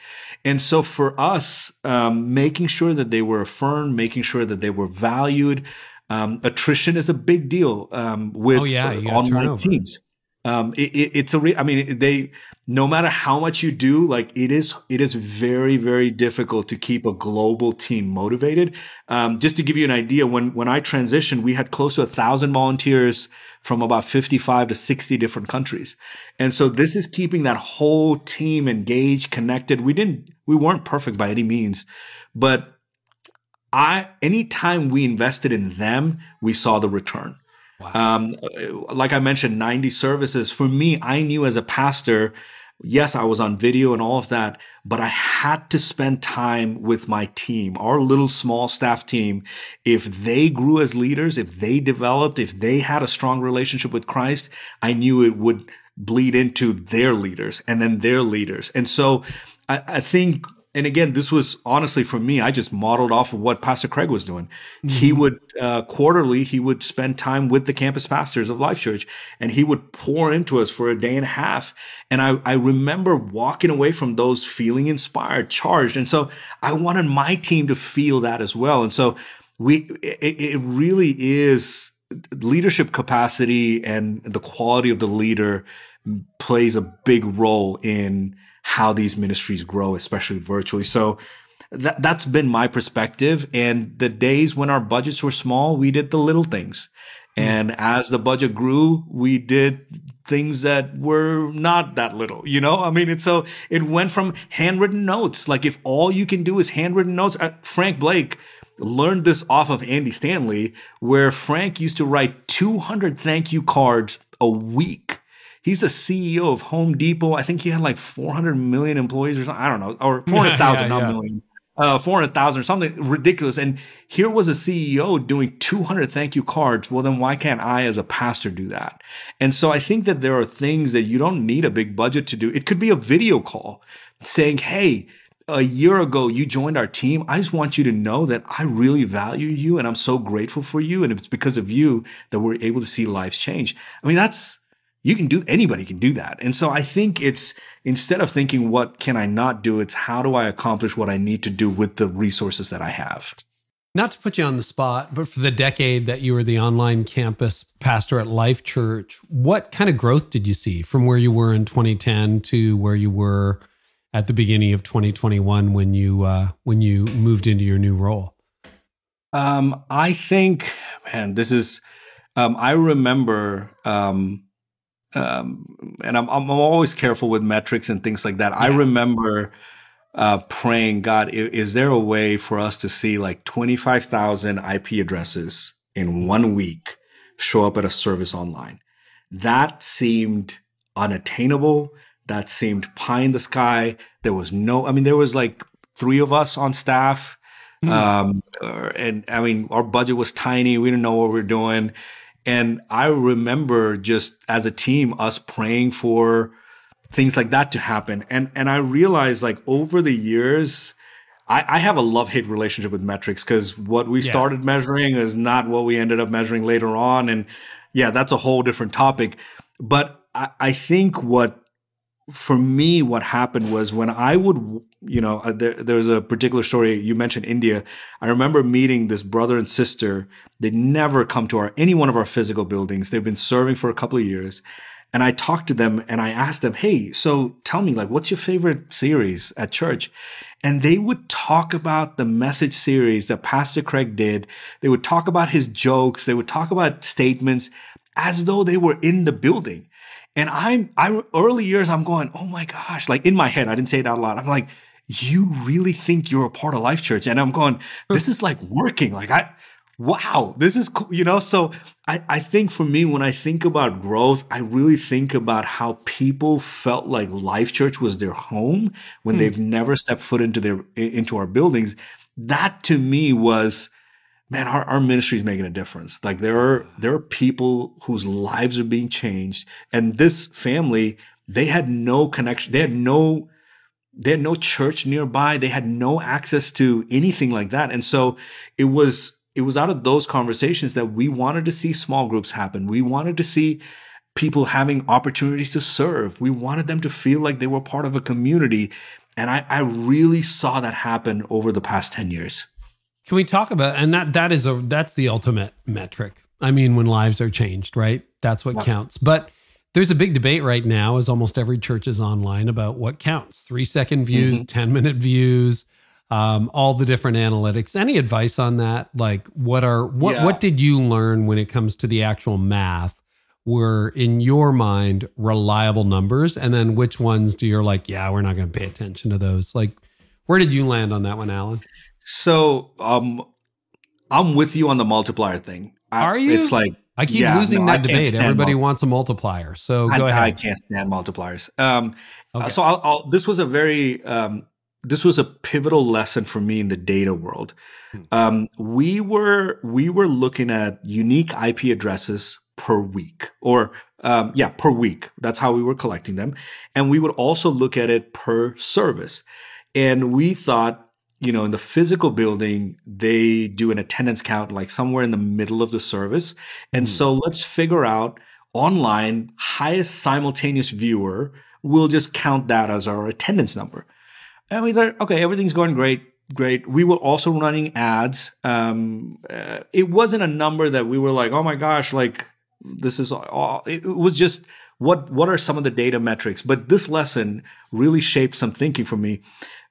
And so for us, making sure that they were affirmed, making sure that they were valued, attrition is a big deal with online teams. No matter how much you do, like it is very, very difficult to keep a global team motivated. Just to give you an idea, when I transitioned, we had close to 1,000 volunteers from about 55 to 60 different countries. And so this is keeping that whole team engaged, connected. We weren't perfect by any means, but anytime we invested in them, we saw the return. Wow. Like I mentioned, 90 services. For me, I knew as a pastor, yes, I was on video and all of that, but I had to spend time with my team, our little small staff team. If they grew as leaders, if they developed, if they had a strong relationship with Christ, I knew it would bleed into their leaders and then their leaders. And so I think, and again, this was honestly for me, I just modeled off of what Pastor Craig was doing. He would quarterly, he would spend time with the campus pastors of Life.Church, and he would pour into us for a day and a half. And I remember walking away from those feeling inspired, charged. And so I wanted my team to feel that as well. And so it really is leadership capacity, and the quality of the leader plays a big role in how these ministries grow, especially virtually. So that's been my perspective. And the days when our budgets were small, we did the little things. And as the budget grew, we did things that were not that little, so it went from handwritten notes. Like if all you can do is handwritten notes, Frank Blake learned this off of Andy Stanley, where Frank used to write 200 thank you cards a week. He's the CEO of Home Depot. I think he had like 400 million employees or something. I don't know, or 400,000, not million. 400,000 or something ridiculous. And here was a CEO doing 200 thank you cards. Well, then why can't I as a pastor do that? And so I think that there are things that you don't need a big budget to do. It could be a video call saying, hey, a year ago, you joined our team. I just want you to know that I really value you and I'm so grateful for you. And it's because of you that we're able to see lives change. Anybody can do that. And so I think it's, instead of thinking, what can I not do? It's how do I accomplish what I need to do with the resources that I have? Not to put you on the spot, but for the decade that you were the online campus pastor at Life.Church, what kind of growth did you see from where you were in 2010 to where you were at the beginning of 2021 when you moved into your new role? I think, man, this is. I remember, and I'm always careful with metrics and things like that. Yeah. I remember praying, God, is there a way for us to see like 25,000 IP addresses in 1 week show up at a service online? That seemed unattainable. That seemed pie in the sky. There was there was like 3 of us on staff. And I mean, our budget was tiny. We didn't know what we were doing. And I remember just as a team, us praying for things like that to happen. And I realized like over the years, I have a love-hate relationship with metrics because what we started measuring is not what we ended up measuring later on. And yeah, that's a whole different topic. But I think for me, what happened was when I would, there's a particular story. You mentioned India. I remember meeting this brother and sister. They'd never come to any one of our physical buildings. They've been serving for a couple of years. And I talked to them and I asked them, hey, so tell me, like, what's your favorite series at church? And they would talk about the message series that Pastor Craig did. They would talk about his jokes. They would talk about statements as though they were in the building. And early years, I'm going, oh my gosh, like in my head, I didn't say it out loud. I'm like, you really think you're a part of Life.Church? And I'm going, this is like working. Like, wow, this is cool, So I think for me, when I think about growth, I really think about how people felt like Life.Church was their home when they've never stepped foot into our buildings. That to me was, man, our ministry is making a difference. Like there are people whose lives are being changed. And this family, they had no connection. They had no church nearby. They had no access to anything like that. And so it was out of those conversations that we wanted to see small groups happen. We wanted to see people having opportunities to serve. We wanted them to feel like they were part of a community. And I really saw that happen over the past 10 years. Can we talk about, and that's the ultimate metric. I mean, when lives are changed, right? That's what counts. But there's a big debate right now, as almost every church is online, about what counts. 3-second views, 10-minute views, all the different analytics. Any advice on that? Like what did you learn when it comes to the actual math were, in your mind, reliable numbers? And then which ones do you're like, yeah, we're not going to pay attention to those? Like, where did you land on that one, Alan? So I'm with you on the multiplier thing. Are you? It's like I keep losing that debate. Everybody wants a multiplier. So go ahead. I can't stand multipliers. Okay. So this was a very this was a pivotal lesson for me in the data world. We were looking at unique IP addresses per week, or per week. That's how we were collecting them, and we would also look at it per service. And we thought, in the physical building, they do an attendance count like somewhere in the middle of the service. And so let's figure out online, highest simultaneous viewer, we'll just count that as our attendance number. And we thought, okay, everything's going great. We were also running ads. It wasn't a number that we were like, oh my gosh, like this is all. It was just, what are some of the data metrics? But this lesson really shaped some thinking for me.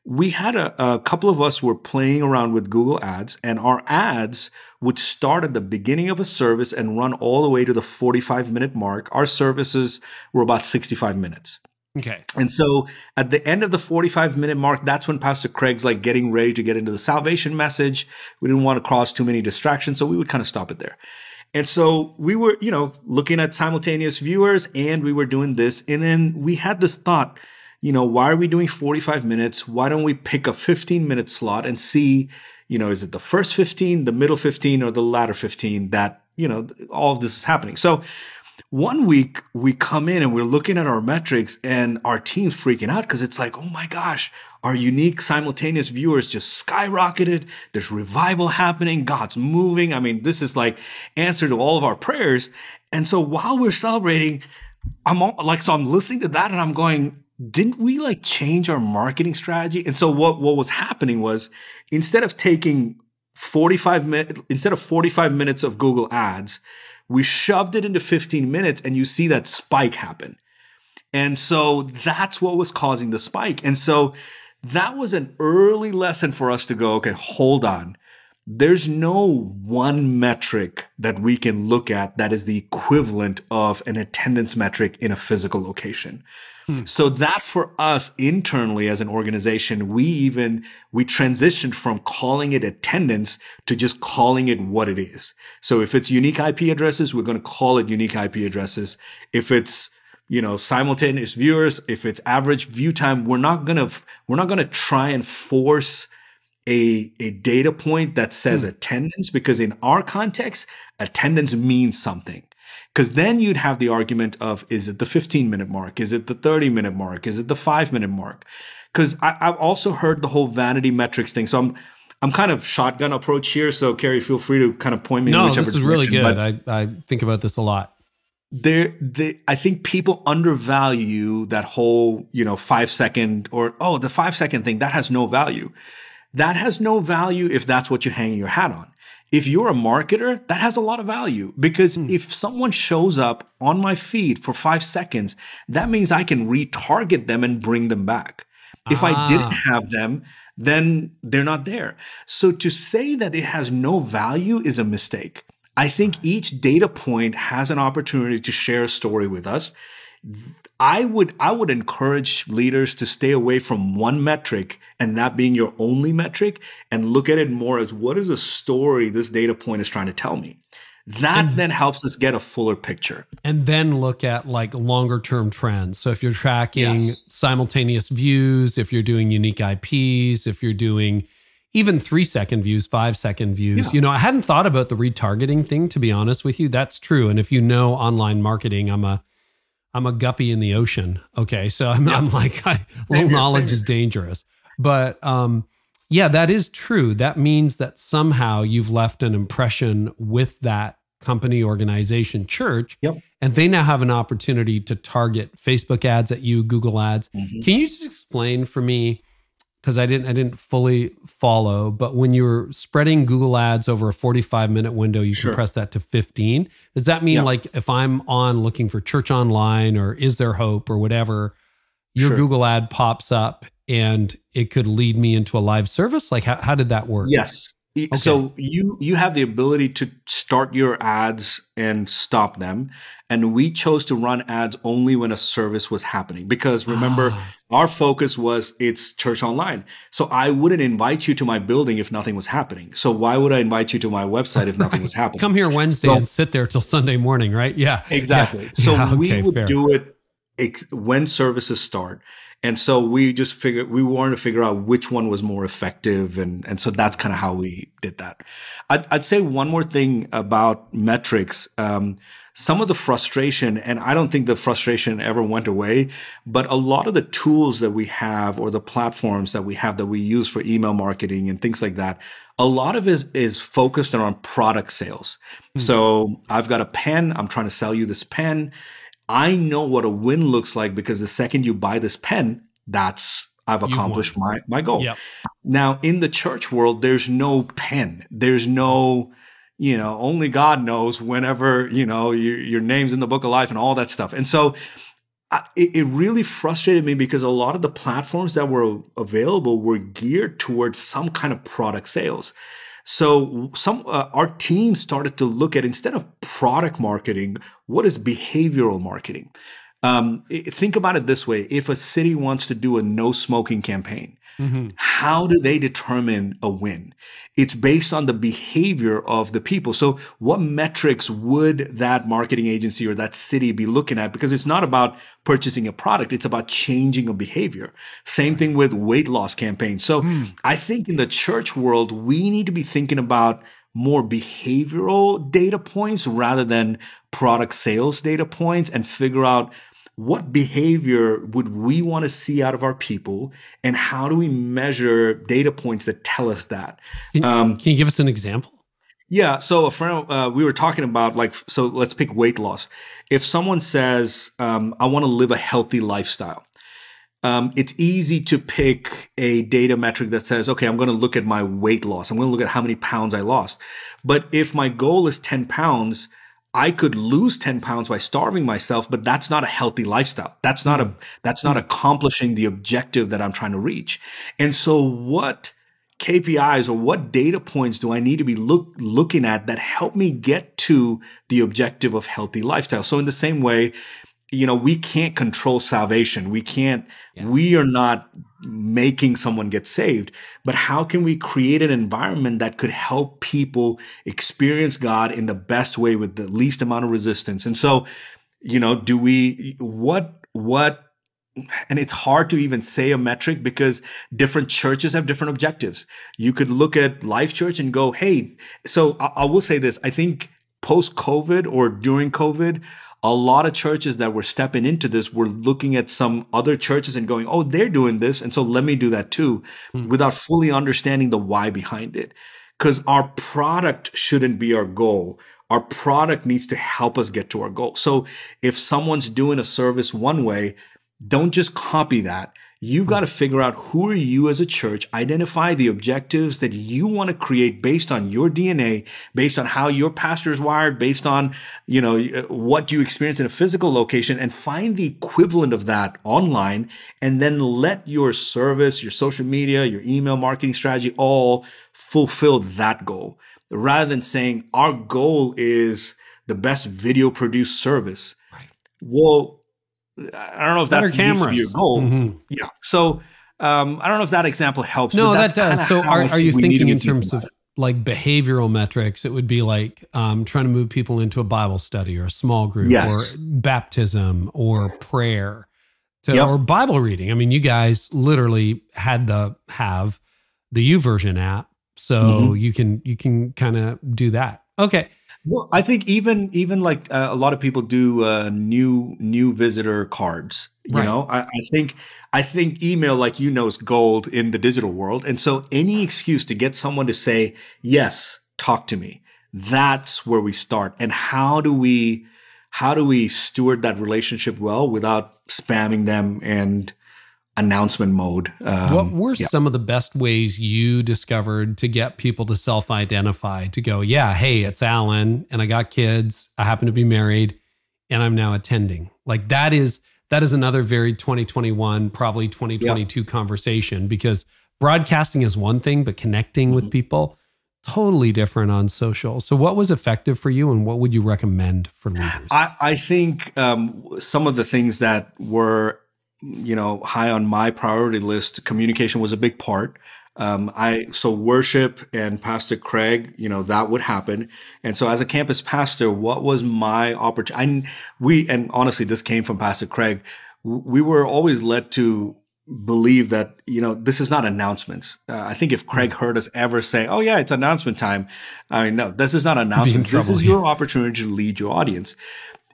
We had a couple of us were playing around with Google Ads, and our ads would start at the beginning of a service and run all the way to the 45-minute mark. Our services were about 65 minutes. Okay. And so at the end of the 45-minute mark, that's when Pastor Craig's like getting ready to get into the salvation message. We didn't want to cross too many distractions, so we would kind of stop it there. And so we were, looking at simultaneous viewers, and we were doing this. And then we had this thought, why are we doing 45 minutes? Why don't we pick a 15-minute slot and see, is it the first 15, the middle 15, or the latter 15 that, all of this is happening? So one week we come in and we're looking at our metrics, and our team's freaking out because it's like, oh my gosh, our unique simultaneous viewers just skyrocketed. There's revival happening. God's moving. I mean, this is like answer to all of our prayers. And so while we're celebrating, I'm listening to that and I'm going, didn't we like change our marketing strategy? And so what was happening was, instead of taking instead of 45 minutes of Google ads, we shoved it into 15 minutes and you see that spike happen. And so that's what was causing the spike. And so that was an early lesson for us to go, okay, hold on. There's no one metric that we can look at that is the equivalent of an attendance metric in a physical location. So that for us internally as an organization, we transitioned from calling it attendance to just calling it what it is. So if it's unique IP addresses, we're going to call it unique IP addresses. If it's, simultaneous viewers, if it's average view time, we're not going to try and force a data point that says attendance, because in our context, attendance means something. Because then you'd have the argument of, is it the 15-minute mark? Is it the 30-minute mark? Is it the 5-minute mark? Because I've also heard the whole vanity metrics thing. So I'm kind of shotgun approach here. So Carey, feel free to kind of point me in whichever direction. No, this is really good. I think about this a lot. I think people undervalue that whole, 5-second or, the 5-second thing. That has no value. That has no value if that's what you're hanging your hat on. If you're a marketer, that has a lot of value, because if someone shows up on my feed for 5 seconds, that means I can retarget them and bring them back. If I didn't have them, then they're not there. So to say that it has no value is a mistake. I think each data point has an opportunity to share a story with us. I would encourage leaders to stay away from one metric and that being your only metric, and look at it more as, what is a story this data point is trying to tell me? That then helps us get a fuller picture. And then look at like longer term trends. So if you're tracking simultaneous views, if you're doing unique IPs, if you're doing even 3-second views, 5-second views, I hadn't thought about the retargeting thing, to be honest with you. That's true. And if you know online marketing, I'm a guppy in the ocean. Okay. So I'm like, low knowledge is dangerous. But that is true. That means that somehow you've left an impression with that company, organization, church, and they now have an opportunity to target Facebook ads at you, Google ads. Can you just explain for me, because I didn't fully follow, but when you're spreading Google ads over a 45-minute window, you compress that to 15. Does that mean like if I'm on looking for church online or Is There Hope or whatever, your Google ad pops up and it could lead me into a live service? Like how did that work? Yes. Okay. So you have the ability to start your ads and stop them. And we chose to run ads only when a service was happening, because remember, our focus was it's church online. So I wouldn't invite you to my building if nothing was happening. So why would I invite you to my website if nothing was happening? Come here Wednesday and sit there till Sunday morning, right? Yeah. Exactly. So we would do it when services start. And so we wanted to figure out which one was more effective. And so that's kind of how we did that. I'd say one more thing about metrics. Some of the frustration, and I don't think the frustration ever went away, but a lot of the tools that we have or the platforms that we have that we use for email marketing and things like that, a lot of it is focused on product sales. So I've got a pen. I'm trying to sell you this pen. I know what a win looks like, because the second you buy this pen, I've accomplished my goal. Yep. Now, in the church world, there's no pen. There's no, only God knows whenever, your name's in the book of life and all that stuff. And so it really frustrated me, because a lot of the platforms that were available were geared towards some kind of product sales. So our team started to look at, instead of product marketing, what is behavioral marketing? Think about it this way. If a city wants to do a no smoking campaign, how do they determine a win? It's based on the behavior of the people. So what metrics would that marketing agency or that city be looking at? Because it's not about purchasing a product. It's about changing a behavior. Same thing with weight loss campaigns. So I think in the church world, we need to be thinking about more behavioral data points rather than product sales data points, and figure out what behavior would we want to see out of our people, and how do we measure data points that tell us that? Can you give us an example? Yeah. So a friend, we were talking about so let's pick weight loss. If someone says, I want to live a healthy lifestyle, it's easy to pick a data metric that says, okay, I'm going to look at my weight loss. I'm going to look at how many pounds I lost. But if my goal is 10 pounds, I could lose 10 pounds by starving myself, but that's not a healthy lifestyle. That's not accomplishing the objective that I'm trying to reach. And so what KPIs or what data points do I need to be looking at that help me get to the objective of healthy lifestyle? So in the same way, we can't control salvation. We are not making someone get saved, but how can we create an environment that could help people experience God in the best way with the least amount of resistance? And so, and it's hard to even say a metric because different churches have different objectives. You could look at Life.Church and go, hey, so I will say this. I think post-COVID or during COVID, a lot of churches that were stepping into this were looking at some other churches and going, oh, they're doing this, and so let me do that too, without fully understanding the why behind it. Because our product shouldn't be our goal. Our product needs to help us get to our goal. So if someone's doing a service one way, don't just copy that. You've got to figure out who are you as a church, identify the objectives that you want to create based on your DNA, based on how your pastor is wired, based on, what you experience in a physical location, and find the equivalent of that online. And then let your service, your social media, your email marketing strategy all fulfill that goal, rather than saying our goal is the best video produced service. Right. Well, I don't know if that needs to be your goal. Mm-hmm. Yeah. So I don't know if that example helps. No, that does. So are you thinking in terms of like behavioral metrics? It would be like trying to move people into a Bible study or a small group or baptism or prayer or Bible reading. I mean, you guys literally have the YouVersion app. So you can kind of do that. Okay. Well, I think even like a lot of people do new visitor cards. I think email, like is gold in the digital world, and so any excuse to get someone to say yes, talk to me. That's where we start. And how do we steward that relationship well without spamming them and announcement mode? What were some of the best ways you discovered to get people to self-identify, to go, yeah, hey, it's Alan and I got kids, I happen to be married, and I'm now attending? Like that is another very 2021, probably 2022 conversation, because broadcasting is one thing, but connecting with people, totally different on social. So what was effective for you, and what would you recommend for leaders? I think some of the things that were high on my priority list, communication was a big part. So worship and Pastor Craig, that would happen. And so as a campus pastor, what was my opportunity? And honestly, this came from Pastor Craig. We were always led to believe that, this is not announcements. I think if Craig heard us ever say, oh yeah, it's announcement time. I mean, no, this is not announcement. This is your opportunity to lead your audience.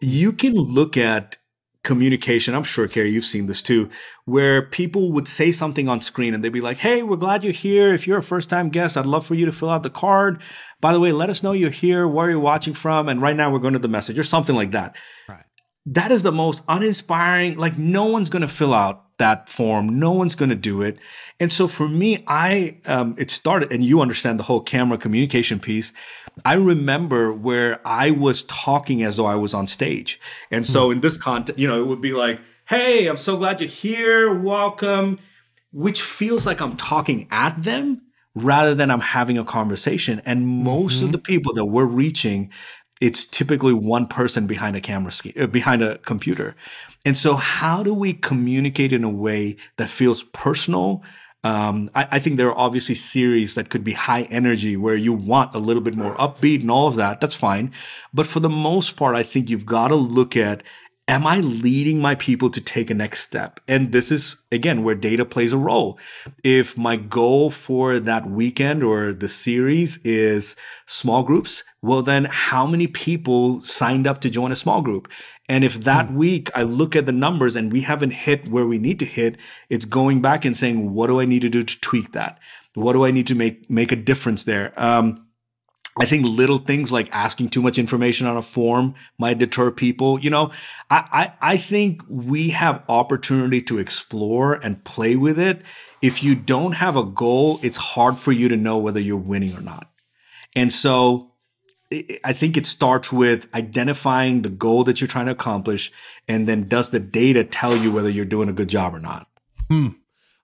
You can look at communication. I'm sure, Carey, you've seen this too, where people would say something on screen and they'd be like, hey, we're glad you're here. If you're a first-time guest, I'd love for you to fill out the card. By the way, let us know you're here, where you're watching from, and right now we're going to the message, or something like that. Right. That is the most uninspiring. Like, no one's going to fill out that form. No one's going to do it. And so for me, it started, and you understand the whole camera communication piece. I remember where I was talking as though I was on stage. And so in this context, it would be like, hey, I'm so glad you're here. Welcome, which feels like I'm talking at them rather than I'm having a conversation. And most of the people that we're reaching, it's typically one person behind a camera behind a computer. And so how do we communicate in a way that feels personal? I think there are obviously series that could be high energy where you want a little bit more upbeat and all of that. That's fine. But for the most part, I think you've got to look at, am I leading my people to take a next step? And this is, again, where data plays a role. If my goal for that weekend or the series is small groups, well, then how many people signed up to join a small group? And if that week I look at the numbers and we haven't hit where we need to hit, it's going back and saying, what do I need to do to tweak that? What do I need to make a difference there? I think little things like asking too much information on a form might deter people. I think we have opportunity to explore and play with it. If you don't have a goal, it's hard for you to know whether you're winning or not. And so I think it starts with identifying the goal that you're trying to accomplish, and then does the data tell you whether you're doing a good job or not?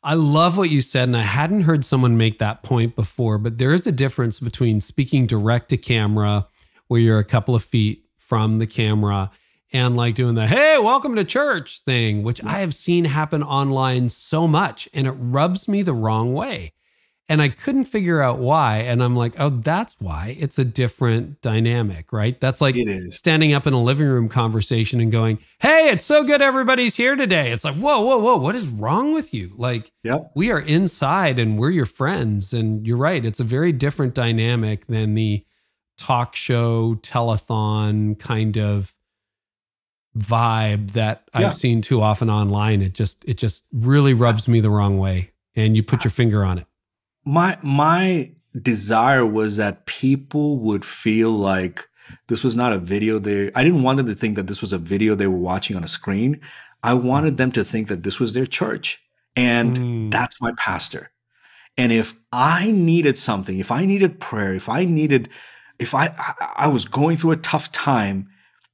I love what you said, and I hadn't heard someone make that point before, but there is a difference between speaking direct to camera, where you're a couple of feet from the camera, and like doing the, hey, welcome to church thing, which I have seen happen online so much, and it rubs me the wrong way. And I couldn't figure out why. And I'm like, oh, that's why. It's a different dynamic, right? That's like standing up in a living room conversation and going, hey, it's so good everybody's here today. It's like, whoa, whoa, whoa, what is wrong with you? Like, we are inside and we're your friends. And you're right. It's a very different dynamic than the talk show, telethon kind of vibe that I've seen too often online. It just really rubs me the wrong way. And you put your finger on it. My desire was that people would feel like this was not a video I didn't want them to think that this was a video they were watching on a screen. I wanted them to think that this was their church, and that's my pastor. And if I needed something, if I needed prayer, if I was going through a tough time,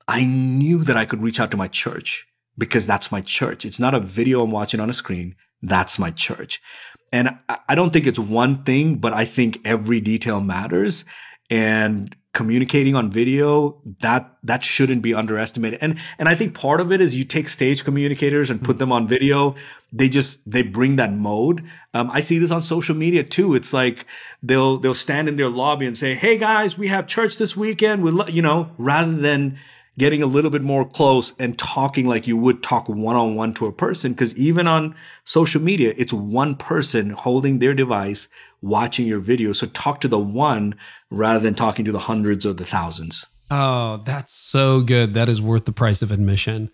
I knew that I could reach out to my church, because that's my church. It's not a video I'm watching on a screen. That's my church. And I don't think it's one thing, but I think every detail matters. And communicating on video, that shouldn't be underestimated. And I think part of it is you take stage communicators and put them on video. They bring that mode. I see this on social media too. It's like they'll stand in their lobby and say, hey guys, we have church this weekend. Rather than getting a little bit more close and talking like you would talk one-on-one to a person. Because even on social media, it's one person holding their device, watching your video. So talk to the one rather than talking to the hundreds or the thousands. Oh, that's so good. That is worth the price of admission.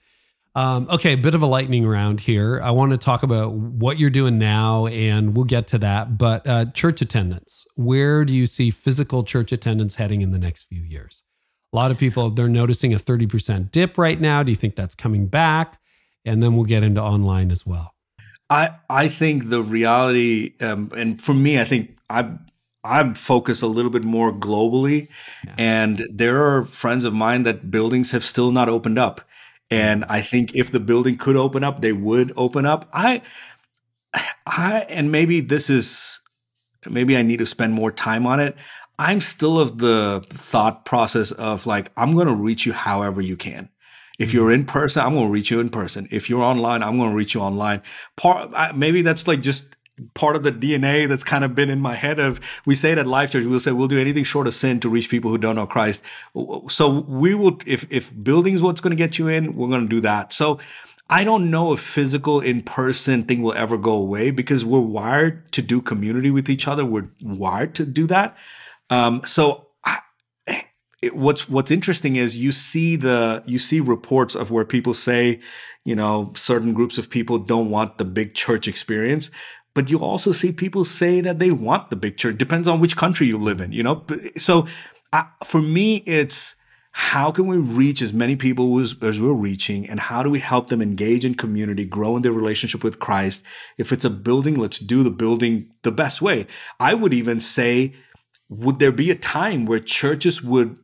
Okay, a bit of a lightning round here. I want to talk about what you're doing now, and we'll get to that. But church attendance, where do you see physical church attendance heading in the next few years? A lot of people, they're noticing a 30% dip right now. Do you think that's coming back? And then we'll get into online as well. I think the reality, and for me, I think I'm focused a little bit more globally. Yeah. And there are friends of mine that buildings have still not opened up. And I think if the building could open up, they would open up. And maybe I need to spend more time on it. I'm still of the thought process of like, I'm going to reach you however you can. If you're in person, I'm going to reach you in person. If you're online, I'm going to reach you online. Maybe that's like just part of the DNA that's kind of been in my head of, we say it at Life.Church, we'll say we'll do anything short of sin to reach people who don't know Christ. So we will, if building is what's going to get you in, we're going to do that. So I don't know if physical in-person thing will ever go away, because we're wired to do community with each other. We're wired to do that. What's interesting is you see reports of where people say, certain groups of people don't want the big church experience, but you also see people say that they want the big church. Depends on which country you live in, So for me, it's how can we reach as many people as we're reaching, and how do we help them engage in community, grow in their relationship with Christ? If it's a building, let's do the building the best way. I would even say, would there be a time where churches would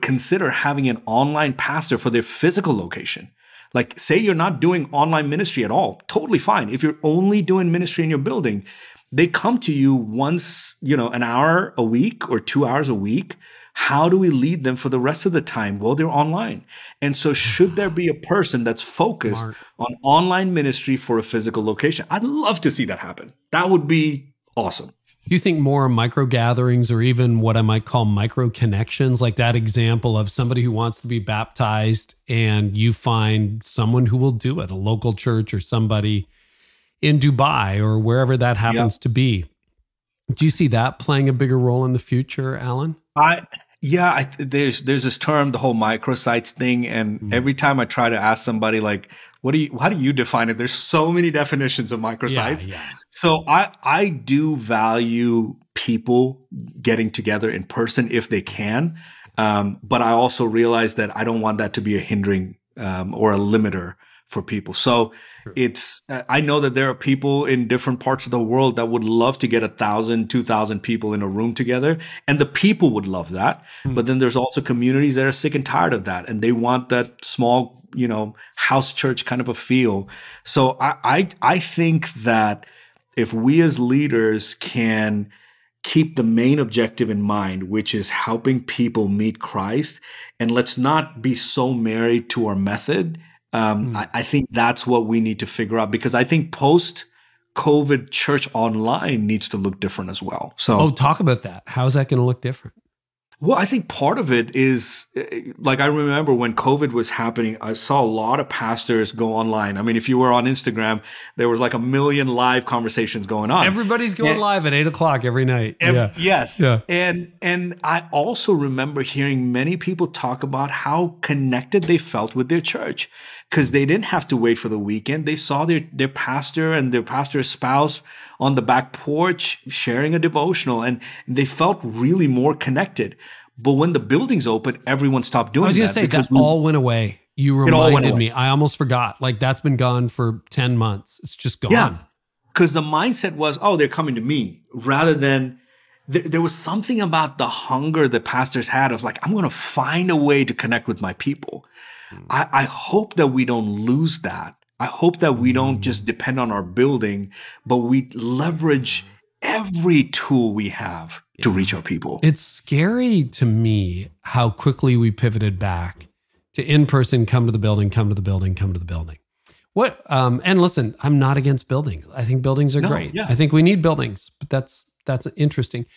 consider having an online pastor for their physical location? Like, say you're not doing online ministry at all, totally fine. If you're only doing ministry in your building, they come to you once, an hour a week or 2 hours a week. How do we lead them for the rest of the time? Well, they're online. And so should there be a person that's focused on online ministry for a physical location? I'd love to see that happen. That would be awesome. Do you think more micro gatherings, or even what I might call micro connections, like that example of somebody who wants to be baptized and you find someone who will do it, a local church or somebody in Dubai or wherever that happens to be? Do you see that playing a bigger role in the future, Alan? There's this term, the whole microsites thing, and every time I try to ask somebody like, how do you define it? There's so many definitions of microsites. So I do value people getting together in person if they can. But I also realize that I don't want that to be a hindering or a limiter for people. So I know that there are people in different parts of the world that would love to get 1,000, 2,000 people in a room together, and the people would love that. But then there's also communities that are sick and tired of that, and they want that small, house church kind of a feel. So I think that if we as leaders can keep the main objective in mind, which is helping people meet Christ, and let's not be so married to our method. I think that's what we need to figure out, because I think post-COVID church online needs to look different as well. So, talk about that. How is that going to look different? Well, I think part of it is, like, I remember when COVID was happening, I saw a lot of pastors go online. I mean, if you were on Instagram, there was like 1 million live conversations going on. Everybody's going live at 8:00 every night. Yes. Yeah. And I also remember hearing many people talk about how connected they felt with their church, because they didn't have to wait for the weekend. They saw their pastor and their pastor's spouse on the back porch sharing a devotional, and they felt really more connected. But when the buildings opened, everyone stopped doing that. I was going to say, that all went away. You reminded me. I almost forgot. Like, that's been gone for 10 months. It's just gone. Yeah, because the mindset was, they're coming to me, rather than there was something about the hunger that pastors had of like, I'm going to find a way to connect with my people. I hope that we don't lose that. I hope that we don't just depend on our building, but we leverage every tool we have to reach our people. It's scary to me how quickly we pivoted back to in-person, come to the building, come to the building, come to the building. And listen, I'm not against buildings. I think buildings are great. Yeah. I think we need buildings, but that's interesting.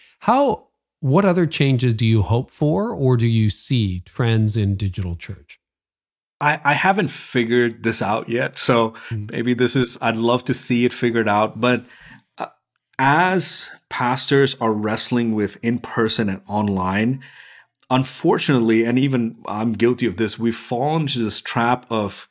What other changes do you hope for, or do you see trends in digital church? I haven't figured this out yet. So maybe I'd love to see it figured out. But as pastors are wrestling with in-person and online, unfortunately, and even I'm guilty of this, we've fallen into this trap of,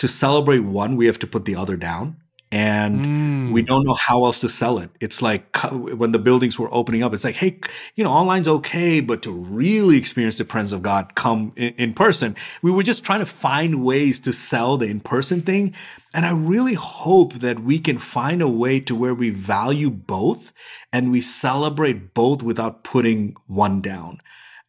to celebrate one, we have to put the other down. And we don't know how else to sell it. It's like when the buildings were opening up, it's like, hey, online's okay, but to really experience the presence of God, come in person. We were just trying to find ways to sell the in-person thing. And I really hope that we can find a way to where we value both and we celebrate both without putting one down.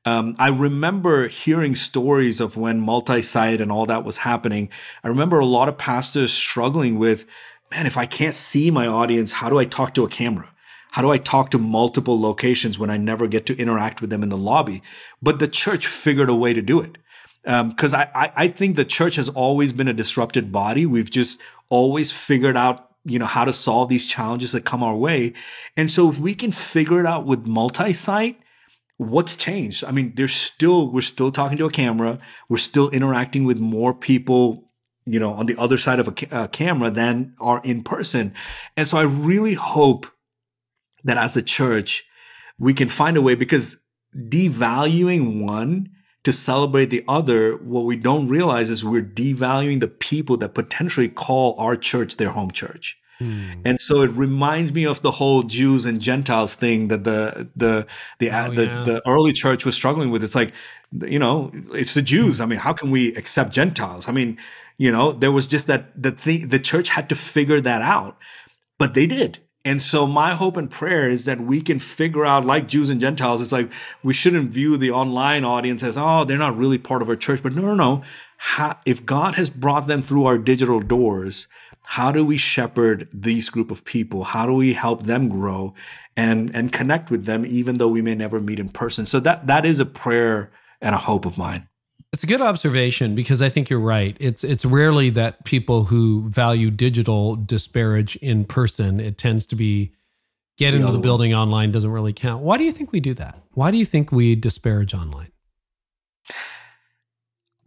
I remember hearing stories of when multi-site and all that was happening. I remember a lot of pastors struggling with, man, if I can't see my audience, how do I talk to a camera? How do I talk to multiple locations when I never get to interact with them in the lobby? But the church figured a way to do it. Because I think the church has always been a disrupted body. We've just always figured out, how to solve these challenges that come our way. And so if we can figure it out with multi-site, what's changed? I mean, we're still talking to a camera. We're still interacting with more people, on the other side of a camera than are in person. And so I really hope that as a church, we can find a way, because devaluing one to celebrate the other, what we don't realize is we're devaluing the people that potentially call our church their home church. And so it reminds me of the whole Jews and Gentiles thing that the early church was struggling with. It's like, it's the Jews. I mean, how can we accept Gentiles? I mean, there was just the church had to figure that out, but they did. And so my hope and prayer is that we can figure out, like Jews and Gentiles, it's like we shouldn't view the online audience as, they're not really part of our church. But no. If God has brought them through our digital doors, how do we shepherd these group of people? How do we help them grow and connect with them, even though we may never meet in person? So that is a prayer and a hope of mine. It's a good observation, because I think you're right. It's rarely that people who value digital disparage in person. It tends to be get into the building online doesn't really count. Why do you think we do that? Why do you think we disparage online?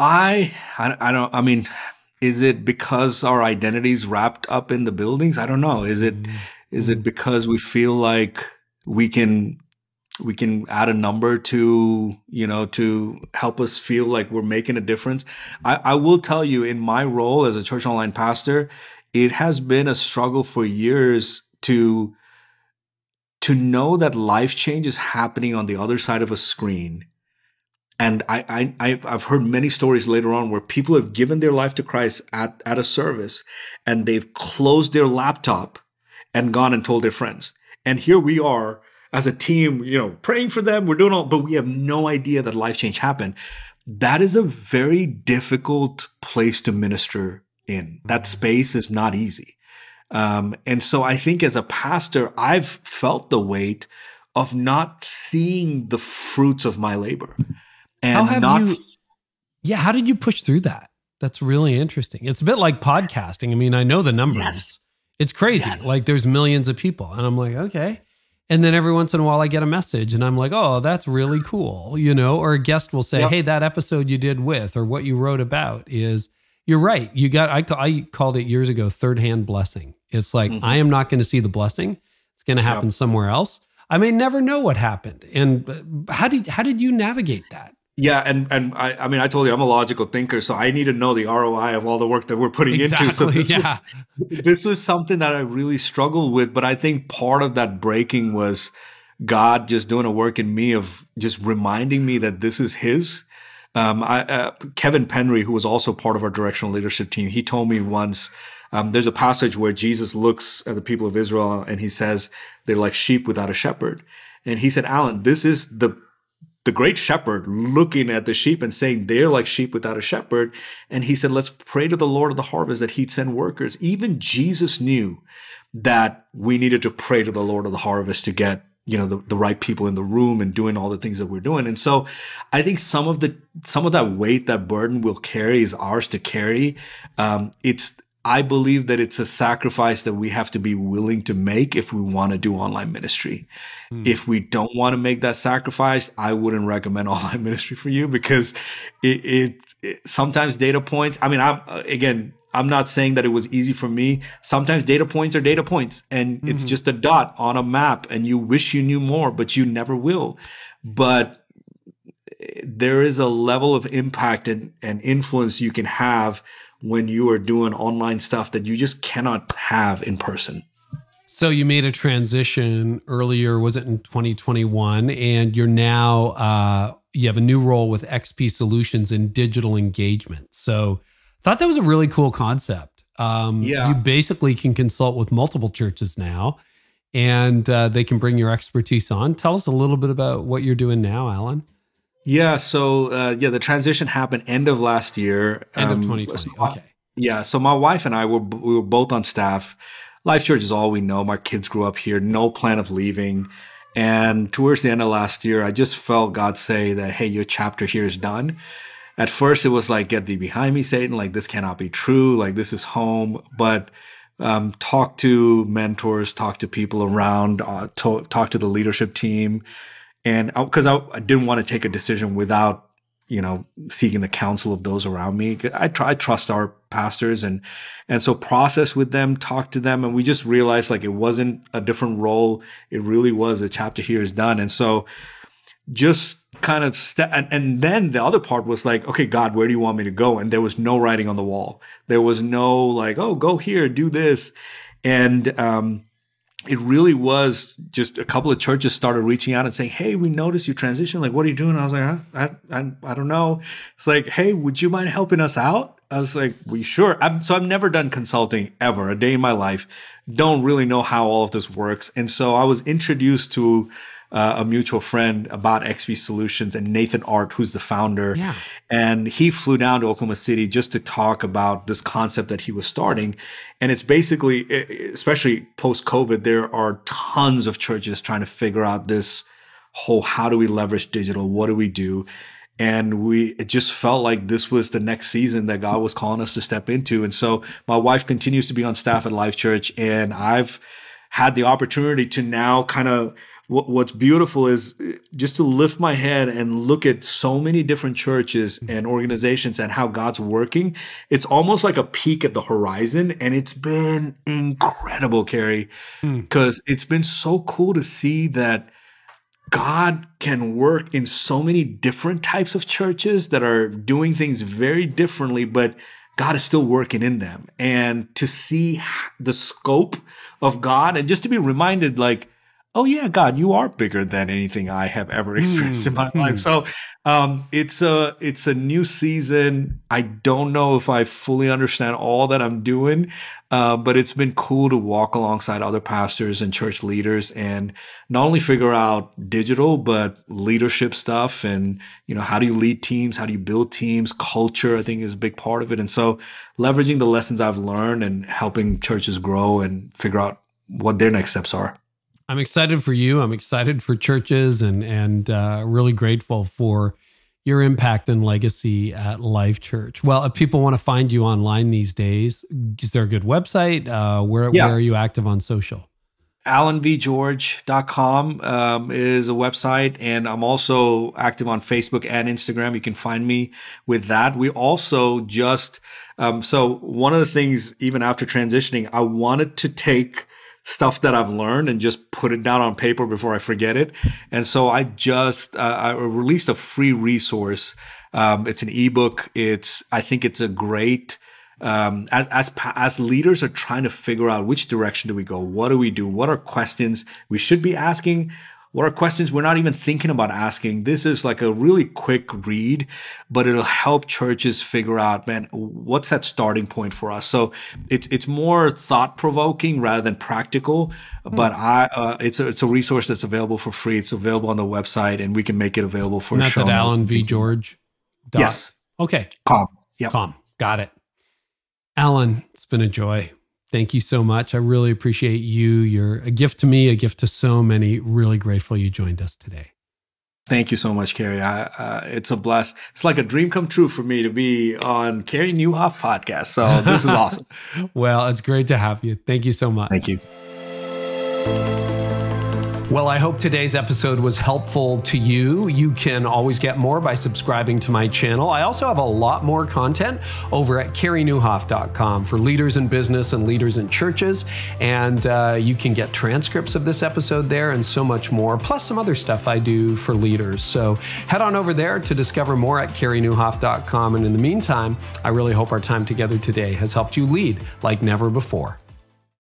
I don't, I mean, is it because our identity's wrapped up in the buildings? I don't know. Is it because we feel like we can add a number to help us feel like we're making a difference? I will tell you, in my role as a church online pastor, it has been a struggle for years to to know that life change is happening on the other side of a screen. And I've heard many stories later on where people have given their life to Christ at a service, and they've closed their laptop and gone and told their friends. And here we are as a team, praying for them. We're doing all, but we have no idea that life change happened. That is a very difficult place to minister in. That space is not easy. And so I think as a pastor, I've felt the weight of not seeing the fruits of my labor. And how did you push through that? That's really interesting. It's a bit like podcasting. I mean, I know the numbers. Yes. It's crazy. Yes. Like there's millions of people. And I'm like, okay. And then every once in a while I get a message and I'm like, oh, that's really cool. Or a guest will say, hey, that episode you did with, or what you wrote about is, you're right. I called it years ago, third-hand blessing. It's like, I am not going to see the blessing. It's going to happen somewhere else. I may never know what happened. And how did you navigate that? Yeah, and I told you I'm a logical thinker, so I need to know the ROI of all the work that we're putting into. So this was something that I really struggled with, but I think part of that breaking was God just doing a work in me of just reminding me that this is His. Kevin Penry, who was also part of our directional leadership team, he told me once, there's a passage where Jesus looks at the people of Israel and he says they're like sheep without a shepherd, and he said, Alan, this is the great shepherd looking at the sheep and saying they're like sheep without a shepherd. And he said, let's pray to the Lord of the harvest that He'd send workers. Even Jesus knew that we needed to pray to the Lord of the harvest to get, the right people in the room and doing all the things that we're doing. And so I think some of that weight, that burden we'll carry is ours to carry. I believe that it's a sacrifice that we have to be willing to make if we want to do online ministry. If we don't want to make that sacrifice, I wouldn't recommend online ministry for you, because it sometimes data points. I mean, I'm not saying that it was easy for me. Sometimes data points are data points, and it's just a dot on a map, and you wish you knew more, but you never will. But there is a level of impact and influence you can have when you are doing online stuff that you just cannot have in person. So you made a transition earlier, was it in 2021? And you're now, you have a new role with XP Solutions in digital engagement. So I thought that was a really cool concept. You basically can consult with multiple churches now, and they can bring your expertise on. Tell us a little bit about what you're doing now, Alan. Yeah. So, the transition happened end of last year. End of 2020. Okay. Yeah. So my wife and I we were both on staff. Life.Church is all we know. My kids grew up here, no plan of leaving. And towards the end of last year, I just felt God say that, hey, your chapter here is done. At first, it was like, get thee behind me, Satan. Like, this cannot be true. Like, this is home. But talk to mentors, talk to people around, talk to the leadership team. And because I didn't want to take a decision without, seeking the counsel of those around me. I trust our pastors, and so process with them, talk to them. And we just realized like it wasn't a different role. It really was a chapter here is done. And so just kind of and then the other part was like, okay, God, where do you want me to go? And there was no writing on the wall. There was no like, oh, go here, do this. And, it really was just a couple of churches started reaching out and saying, hey, we noticed you transitioned. Like, what are you doing? I was like, I don't know. It's like, hey, would you mind helping us out? I was like, well, sure. I've never done consulting ever, a day in my life. Don't really know how all of this works. And so I was introduced to a mutual friend about XP Solutions, and Nathan Art, who's the founder. Yeah. And he flew down to Oklahoma City just to talk about this concept that he was starting. And it's basically, especially post-COVID, there are tons of churches trying to figure out this whole, how do we leverage digital? What do we do? And it just felt like this was the next season that God was calling us to step into. And so my wife continues to be on staff at Life.Church, and I've had the opportunity to now kind of, what's beautiful is just to lift my head and look at so many different churches and organizations and how God's working. It's almost like a peek at the horizon. And it's been incredible, Carey, because it's been so cool to see that God can work in so many different types of churches that are doing things very differently, but God is still working in them. And to see the scope of God, and just to be reminded, like, oh yeah, God, you are bigger than anything I have ever experienced in my life. So it's a new season. I don't know if I fully understand all that I'm doing, but it's been cool to walk alongside other pastors and church leaders and not only figure out digital, but leadership stuff. And, how do you lead teams? How do you build teams? Culture, I think, is a big part of it. And so leveraging the lessons I've learned and helping churches grow and figure out what their next steps are. I'm excited for you. I'm excited for churches and really grateful for your impact and legacy at Life.Church. Well, if people want to find you online these days, is there a good website? Where are you active on social? AlanVGeorge.com is a website, and I'm also active on Facebook and Instagram. You can find me with that. We also just, so one of the things, even after transitioning, I wanted to take stuff that I've learned and just put it down on paper before I forget it. And so I just, I released a free resource. It's an ebook. I think it's a great, as leaders are trying to figure out which direction do we go? What do we do? What are questions we should be asking? What are questions we're not even thinking about asking? This is like a really quick read, but it'll help churches figure out, man, what's that starting point for us? So it's more thought-provoking rather than practical, but it's a resource that's available for free. It's available on the website, and we can make it available for and that's at AlanVGeorge. Yes. Okay. Com. Yep. Com. Got it. Alan, it's been a joy. Thank you so much. I really appreciate you. You're a gift to me, a gift to so many. Really grateful you joined us today. Thank you so much, Carey. It's a bless. It's like a dream come true for me to be on Carey Nieuwhof Podcast. So this is awesome. Well, it's great to have you. Thank you so much. Thank you. Well, I hope today's episode was helpful to you. You can always get more by subscribing to my channel. I also have a lot more content over at CareyNieuwhof.com for leaders in business and leaders in churches. And you can get transcripts of this episode there and so much more, plus some other stuff I do for leaders. So head on over there to discover more at CareyNieuwhof.com. And in the meantime, I really hope our time together today has helped you lead like never before.